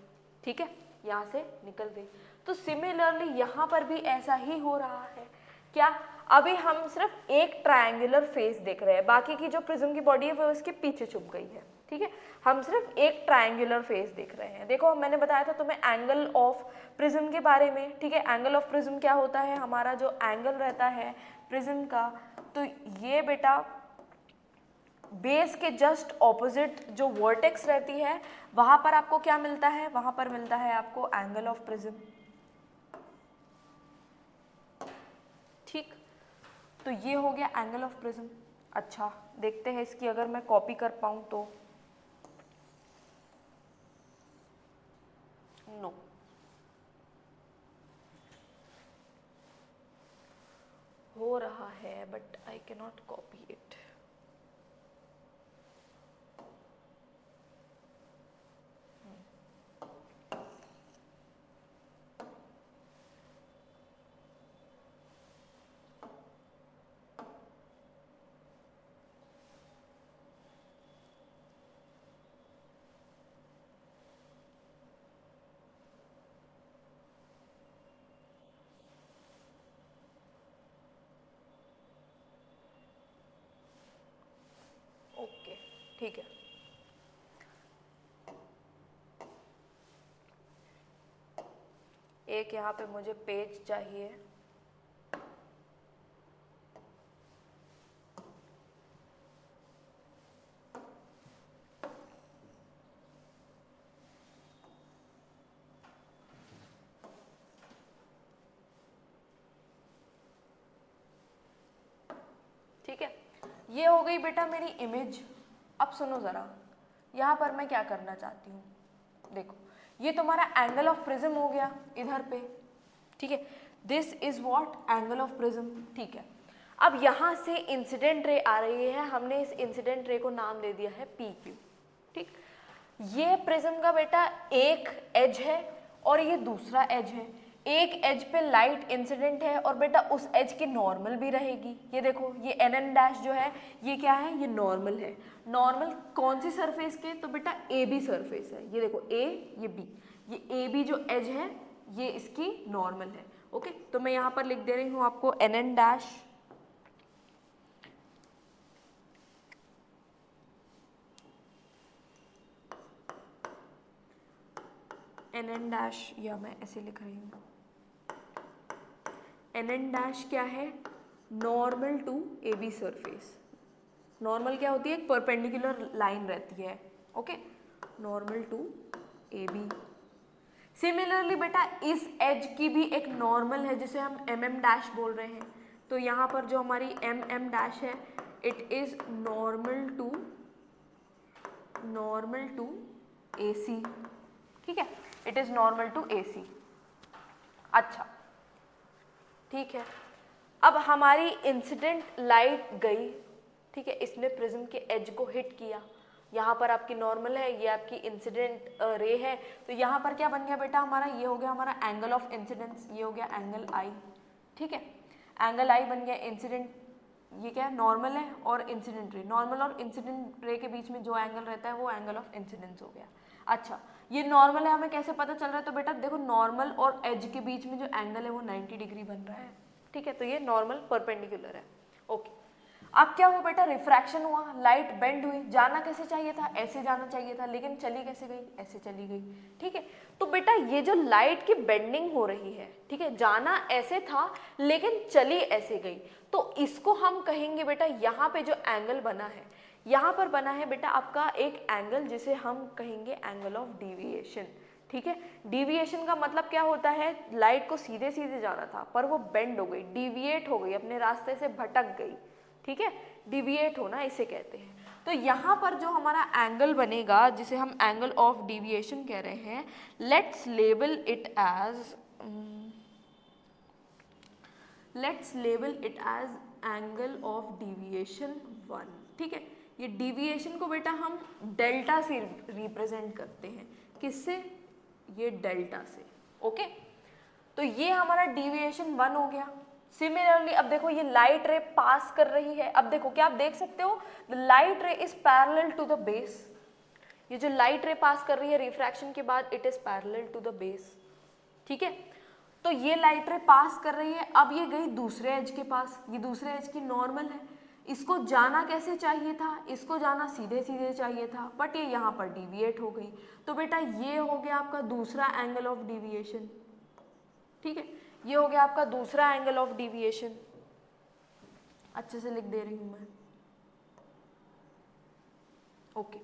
ठीक है, यहाँ से निकल गई। तो सिमिलरली यहाँ पर भी ऐसा ही हो रहा है। क्या? अभी हम सिर्फ एक ट्रायंगुलर फेस देख रहे हैं, बाकी की जो प्रिज्म की बॉडी है वो उसके पीछे छुप गई है, ठीक है। हम सिर्फ एक ट्रायंगुलर फेस देख रहे हैं। देखो, मैंने बताया था तुम्हें एंगल ऑफ प्रिज्म के बारे में, ठीक है। एंगल ऑफ प्रिज्म क्या होता है? हमारा जो एंगल रहता है प्रिज्म का, तो ये बेटा बेस के जस्ट ऑपोजिट जो वर्टेक्स रहती है, वहां पर आपको क्या मिलता है? वहां पर मिलता है आपको एंगल ऑफ प्रिज्म, ठीक। तो ये हो गया एंगल ऑफ प्रिज्म। अच्छा, देखते हैं इसकी अगर मैं कॉपी कर पाऊं तो। नो, हो रहा है but I can not copy it. Okay, ठीक है। एक यहाँ पे मुझे पेज चाहिए, ठीक है। ये हो गई बेटा मेरी इमेज। अब सुनो ज़रा, यहाँ पर मैं क्या करना चाहती हूँ, देखो, ये तुम्हारा एंगल ऑफ प्रिज्म हो गया इधर पे, ठीक है। This is what? Angle of prism, ठीक है। अब यहाँ से इंसिडेंट रे आ रही है, हमने इस इंसिडेंट रे को नाम दे दिया है पी क्यू, ठीक। ये प्रिज्म का बेटा एक एज है और ये दूसरा एज है। एक एज पे लाइट इंसिडेंट है और बेटा उस एज की नॉर्मल भी रहेगी। ये देखो, ये एन एन डैश जो है ये क्या है? ये नॉर्मल है। नॉर्मल कौन सी सरफेस के? तो बेटा ए बी सरफेस है। ये देखो ए, ये बी, ये ए बी जो एज है ये इसकी नॉर्मल है। ओके, तो मैं यहाँ पर लिख दे रही हूँ आपको N N dash, N N dash, या मैं ऐसे लिख रही हूँ एन एन डैश क्या है? Normal to A B surface. Normal क्या होती है? एक परपेंडिकुलर लाइन रहती है, okay, normal to A B. Similarly बेटा इस एज की भी एक नॉर्मल है जिसे हम mm डैश बोल रहे हैं, तो यहाँ पर जो हमारी mm डैश है it is normal to AC, ठीक है, it is normal to AC। अच्छा ठीक है, अब हमारी इंसिडेंट लाइट गई, ठीक है, इसने प्रिज्म के एज को हिट किया, यहाँ पर आपकी नॉर्मल है, ये आपकी इंसिडेंट रे है, तो यहाँ पर क्या बन गया बेटा हमारा, ये हो गया हमारा एंगल ऑफ इंसिडेंस, ये हो गया एंगल आई, ठीक है, एंगल आई बन गया। इंसिडेंट ये क्या है, नॉर्मल है और इंसिडेंट रे, नॉर्मल और इंसिडेंट रे के बीच में जो एंगल रहता है वो एंगल ऑफ इंसिडेंस हो गया। अच्छा ये नॉर्मल है, हमें कैसे पता चल रहा है, तो बेटा देखो नॉर्मल और एज के बीच में जो एंगल है वो 90 डिग्री बन रहा है, ठीक है, तो ये नॉर्मल परपेंडिकुलर है। ओके, अब क्या हुआ बेटा, रिफ्रैक्शन हुआ, लाइट बेंड हुई, जाना कैसे चाहिए था, ऐसे जाना चाहिए था, लेकिन चली कैसे गई, ऐसे चली गई, ठीक है। तो बेटा ये जो लाइट की बेंडिंग हो रही है, ठीक है, जाना ऐसे था लेकिन चली ऐसे गई, तो इसको हम कहेंगे बेटा, यहाँ पे जो एंगल बना है, यहाँ पर बना है बेटा आपका एक एंगल जिसे हम कहेंगे एंगल ऑफ डिविएशन, ठीक है। डिविएशन का मतलब क्या होता है, लाइट को सीधे सीधे जाना था पर वो बेंड हो गई, डिविएट हो गई, अपने रास्ते से भटक गई, ठीक है, डिविएट होना इसे कहते हैं। तो यहाँ पर जो हमारा एंगल बनेगा जिसे हम एंगल ऑफ डिविएशन कह रहे हैं, let's label it as angle of deviation 1, ठीक है। ये डिविएशन को बेटा हम डेल्टा से रिप्रेजेंट करते हैं, किससे, ये डेल्टा से, ओके। तो ये हमारा डिविएशन 1 हो गया। सिमिलरली अब देखो ये लाइट रे पास कर रही है, अब देखो क्या आप देख सकते हो, the light ray is parallel to the base, ये जो लाइट रे पास कर रही है रिफ्रैक्शन के बाद it is parallel to the base, ठीक है। तो ये लाइट रे पास कर रही है, अब ये गई दूसरे एज के पास, ये दूसरे एज की नॉर्मल है, इसको जाना कैसे चाहिए था, इसको जाना सीधे सीधे चाहिए था, बट ये यहाँ पर डिविएट हो गई, तो बेटा ये हो गया आपका दूसरा एंगल ऑफ डिविएशन, ठीक है, ये हो गया आपका दूसरा एंगल ऑफ डिविएशन। अच्छे से लिख दे रही हूं मैं, ओके।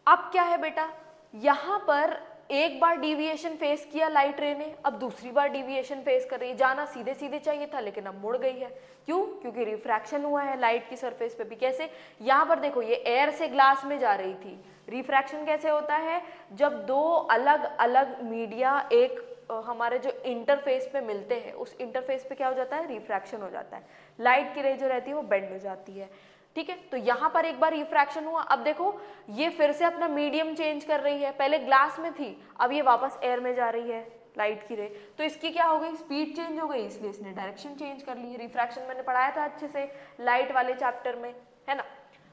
अब क्या है बेटा, यहां पर एक बार डिविएशन फेस किया लाइट रे ने, अब दूसरी बार डिविएशन फेस कर रही है, जाना सीधे सीधे चाहिए था लेकिन अब मुड़ गई है, क्यों, क्योंकि रिफ्रैक्शन हुआ है लाइट की सरफेस पे भी। कैसे, यहाँ पर देखो ये एयर से ग्लास में जा रही थी, रिफ्रैक्शन कैसे होता है, जब दो अलग अलग मीडिया एक हमारे जो इंटरफेस पे मिलते हैं, उस इंटरफेस पे क्या हो जाता है, रिफ्रैक्शन हो जाता है, लाइट की रे जो रहती है वो बेंड हो जाती है, ठीक है। तो यहाँ पर एक बार रिफ्रैक्शन हुआ, अब देखो ये फिर से अपना मीडियम चेंज कर रही है, पहले ग्लास में थी अब ये वापस एयर में जा रही है लाइट की रे, तो इसकी क्या हो गई, स्पीड चेंज हो गई, इसलिए इसने डायरेक्शन चेंज कर ली है। रिफ्रैक्शन मैंने पढ़ाया था अच्छे से लाइट वाले चैप्टर में, है ना।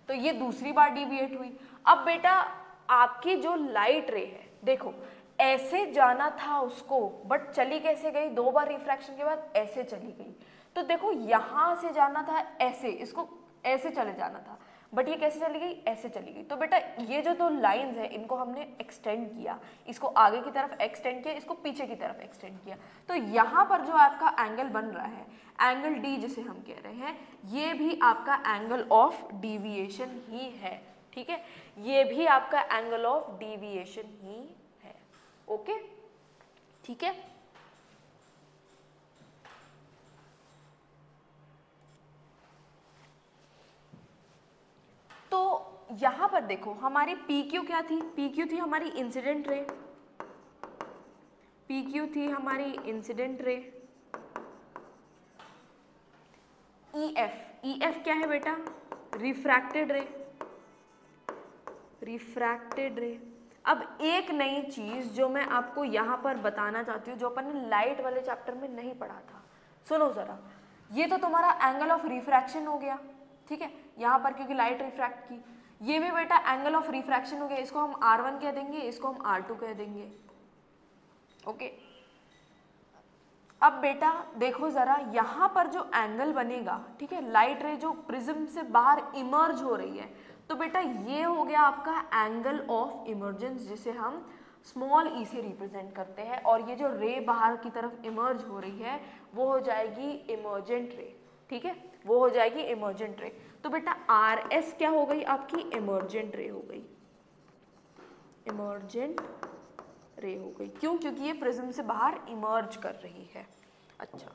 तो ये दूसरी बार डिविएट हुई। अब बेटा आपकी जो लाइट रे है, देखो ऐसे जाना था उसको, बट चली कैसे गई, दो बार रिफ्रैक्शन के बाद ऐसे चली गई। तो देखो यहाँ से जाना था ऐसे, इसको ऐसे चले जाना था, बट ये कैसे चली गई, ऐसे चली गई। तो बेटा ये जो दो लाइंस है इनको हमने एक्सटेंड किया, इसको आगे की तरफ एक्सटेंड किया, इसको पीछे की तरफ एक्सटेंड किया, तो यहाँ पर जो आपका एंगल बन रहा है, एंगल डी जिसे हम कह रहे हैं, ये भी आपका एंगल ऑफ डिविएशन ही है, ठीक है, ये भी आपका एंगल ऑफ डिविएशन ही है, ओके, ठीक है। तो यहां पर देखो हमारी PQ क्या थी, PQ थी हमारी इंसिडेंट रे, PQ थी हमारी इंसिडेंट रे। EF क्या है बेटा, रिफ्रैक्टेड रे, रिफ्रैक्टेड रे। अब एक नई चीज जो मैं आपको यहाँ पर बताना चाहती हूँ, जो अपन ने लाइट वाले चैप्टर में नहीं पढ़ा था, सुनो जरा। ये तो तुम्हारा एंगल ऑफ रिफ्रैक्शन हो गया, ठीक है, यहाँ पर क्योंकि लाइट रिफ्रैक्ट की, ये भी बेटा एंगल ऑफ रिफ्रैक्शन हो गया, इसको हम R1 कह देंगे, इसको हम R2 कह देंगे, ओके। अब बेटा देखो जरा, यहाँ पर जो एंगल बनेगा, ठीक है, लाइट रे जो प्रिज्म से बाहर इमर्ज हो रही है, तो बेटा ये हो गया आपका एंगल ऑफ इमर्जेंस, जिसे हम स्मॉल ई से रिप्रेजेंट करते हैं, और ये जो रे बाहर की तरफ इमर्ज हो रही है वो हो जाएगी इमर्जेंट रे, ठीक है, वो हो जाएगी इमर्जेंट रे। तो बेटा RS क्या हो गई आपकी, इमर्जेंट रे हो गई, इमर्जेंट रे हो गई। क्यों? क्योंकि ये प्रिज्म से बाहर इमर्ज कर रही है। अच्छा,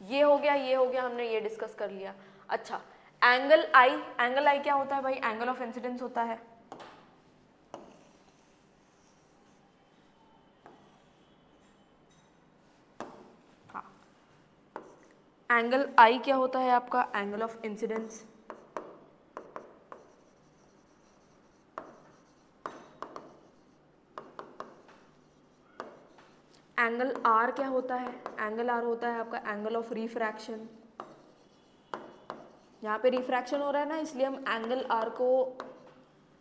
ये हो गया, हमने ये डिस्कस कर लिया। अच्छा, एंगल आई क्या होता है भाई? एंगल ऑफ इंसिडेंस होता है। हाँ, एंगल आई क्या होता है आपका? Angle of incidence. Angle R क्या होता है? एंगल आर होता है आपका एंगल ऑफ रिफ्रैक्शन। यहाँ पे रिफ्रैक्शन हो रहा है ना, इसलिए हम एंगल आर को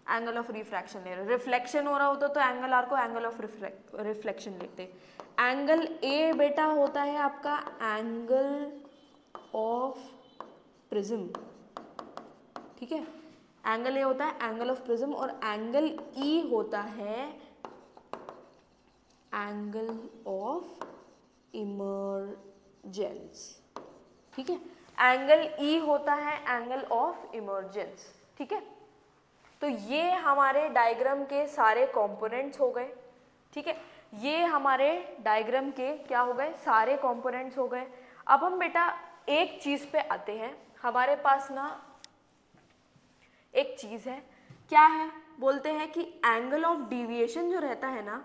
एंगल ऑफ रिफ्रैक्शन ले रहे हैं। रिफ्लेक्शन हो रहा होता तो एंगल आर को एंगल ऑफ रिफ्लेक्शन लेते। एंगल ए बेटा होता है आपका एंगल ऑफ प्रिज्म, ठीक है। एंगल ए होता है एंगल ऑफ प्रिज्म और एंगल ई होता है एंगल ऑफ इमर्जेंस, ठीक है। एंगल ई होता है एंगल ऑफ इमर्जेंस, ठीक है। तो ये हमारे डायग्राम के सारे कंपोनेंट्स हो गए, ठीक है। ये हमारे डायग्राम के क्या हो गए? सारे कंपोनेंट्स हो गए। अब हम बेटा एक चीज पे आते हैं। हमारे पास ना एक चीज है, क्या है? बोलते हैं कि एंगल ऑफ डिविएशन जो रहता है ना,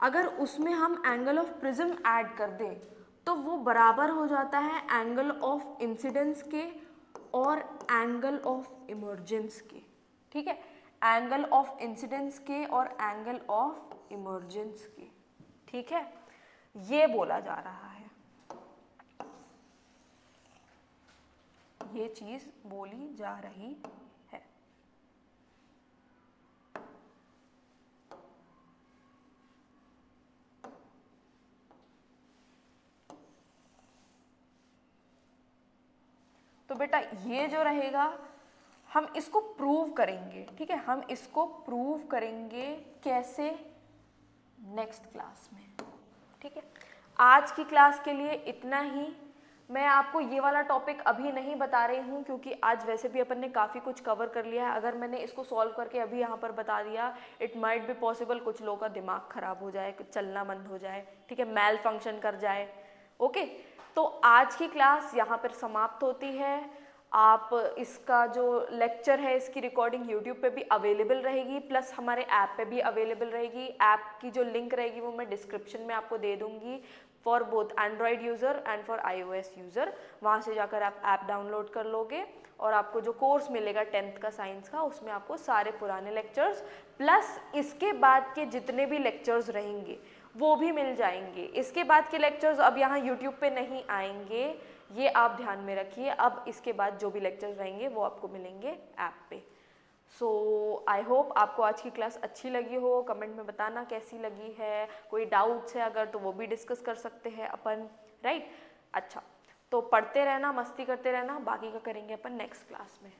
अगर उसमें हम एंगल ऑफ प्रिज्म ऐड कर दें तो वो बराबर हो जाता है एंगल ऑफ इंसिडेंस के और एंगल ऑफ इमर्जेंस के, ठीक है। एंगल ऑफ इंसिडेंस के और एंगल ऑफ इमर्जेंस के, ठीक है। ये बोला जा रहा है, ये चीज बोली जा रही है। तो बेटा ये जो रहेगा हम इसको प्रूव करेंगे, ठीक है। हम इसको प्रूव करेंगे कैसे? नेक्स्ट क्लास में, ठीक है। आज की क्लास के लिए इतना ही। मैं आपको ये वाला टॉपिक अभी नहीं बता रही हूँ क्योंकि आज वैसे भी अपन ने काफ़ी कुछ कवर कर लिया है। अगर मैंने इसको सॉल्व करके अभी यहाँ पर बता दिया, इट माइट बी पॉसिबल कुछ लोगों का दिमाग खराब हो जाए, कुछ चलना बंद हो जाए, ठीक है, मैल फंक्शन कर जाए। ओके, तो आज की क्लास यहाँ पर समाप्त होती है। आप इसका जो लेक्चर है इसकी रिकॉर्डिंग यूट्यूब पे भी अवेलेबल रहेगी, प्लस हमारे ऐप पे भी अवेलेबल रहेगी। ऐप की जो लिंक रहेगी वो मैं डिस्क्रिप्शन में आपको दे दूंगी for both Android user and for iOS user. वहाँ से जाकर आप ऐप डाउनलोड कर लोगे और आपको जो कोर्स मिलेगा 10th का साइंस का, उसमें आपको सारे पुराने लेक्चर्स प्लस इसके बाद के जितने भी लेक्चर्स रहेंगे वो भी मिल जाएंगे। इसके बाद के लेक्चर्स अब यहाँ यूट्यूब पे नहीं आएंगे, ये आप ध्यान में रखिए। अब इसके बाद जो भी लेक्चर्स रहेंगे वो आपको मिलेंगे ऐप पे। सो आई होप आपको आज की क्लास अच्छी लगी हो। कमेंट में बताना कैसी लगी है, कोई डाउट्स है अगर तो वो भी डिस्कस कर सकते हैं अपन, राइट। अच्छा, तो पढ़ते रहना, मस्ती करते रहना, बाकी का करेंगे अपन नेक्स्ट क्लास में।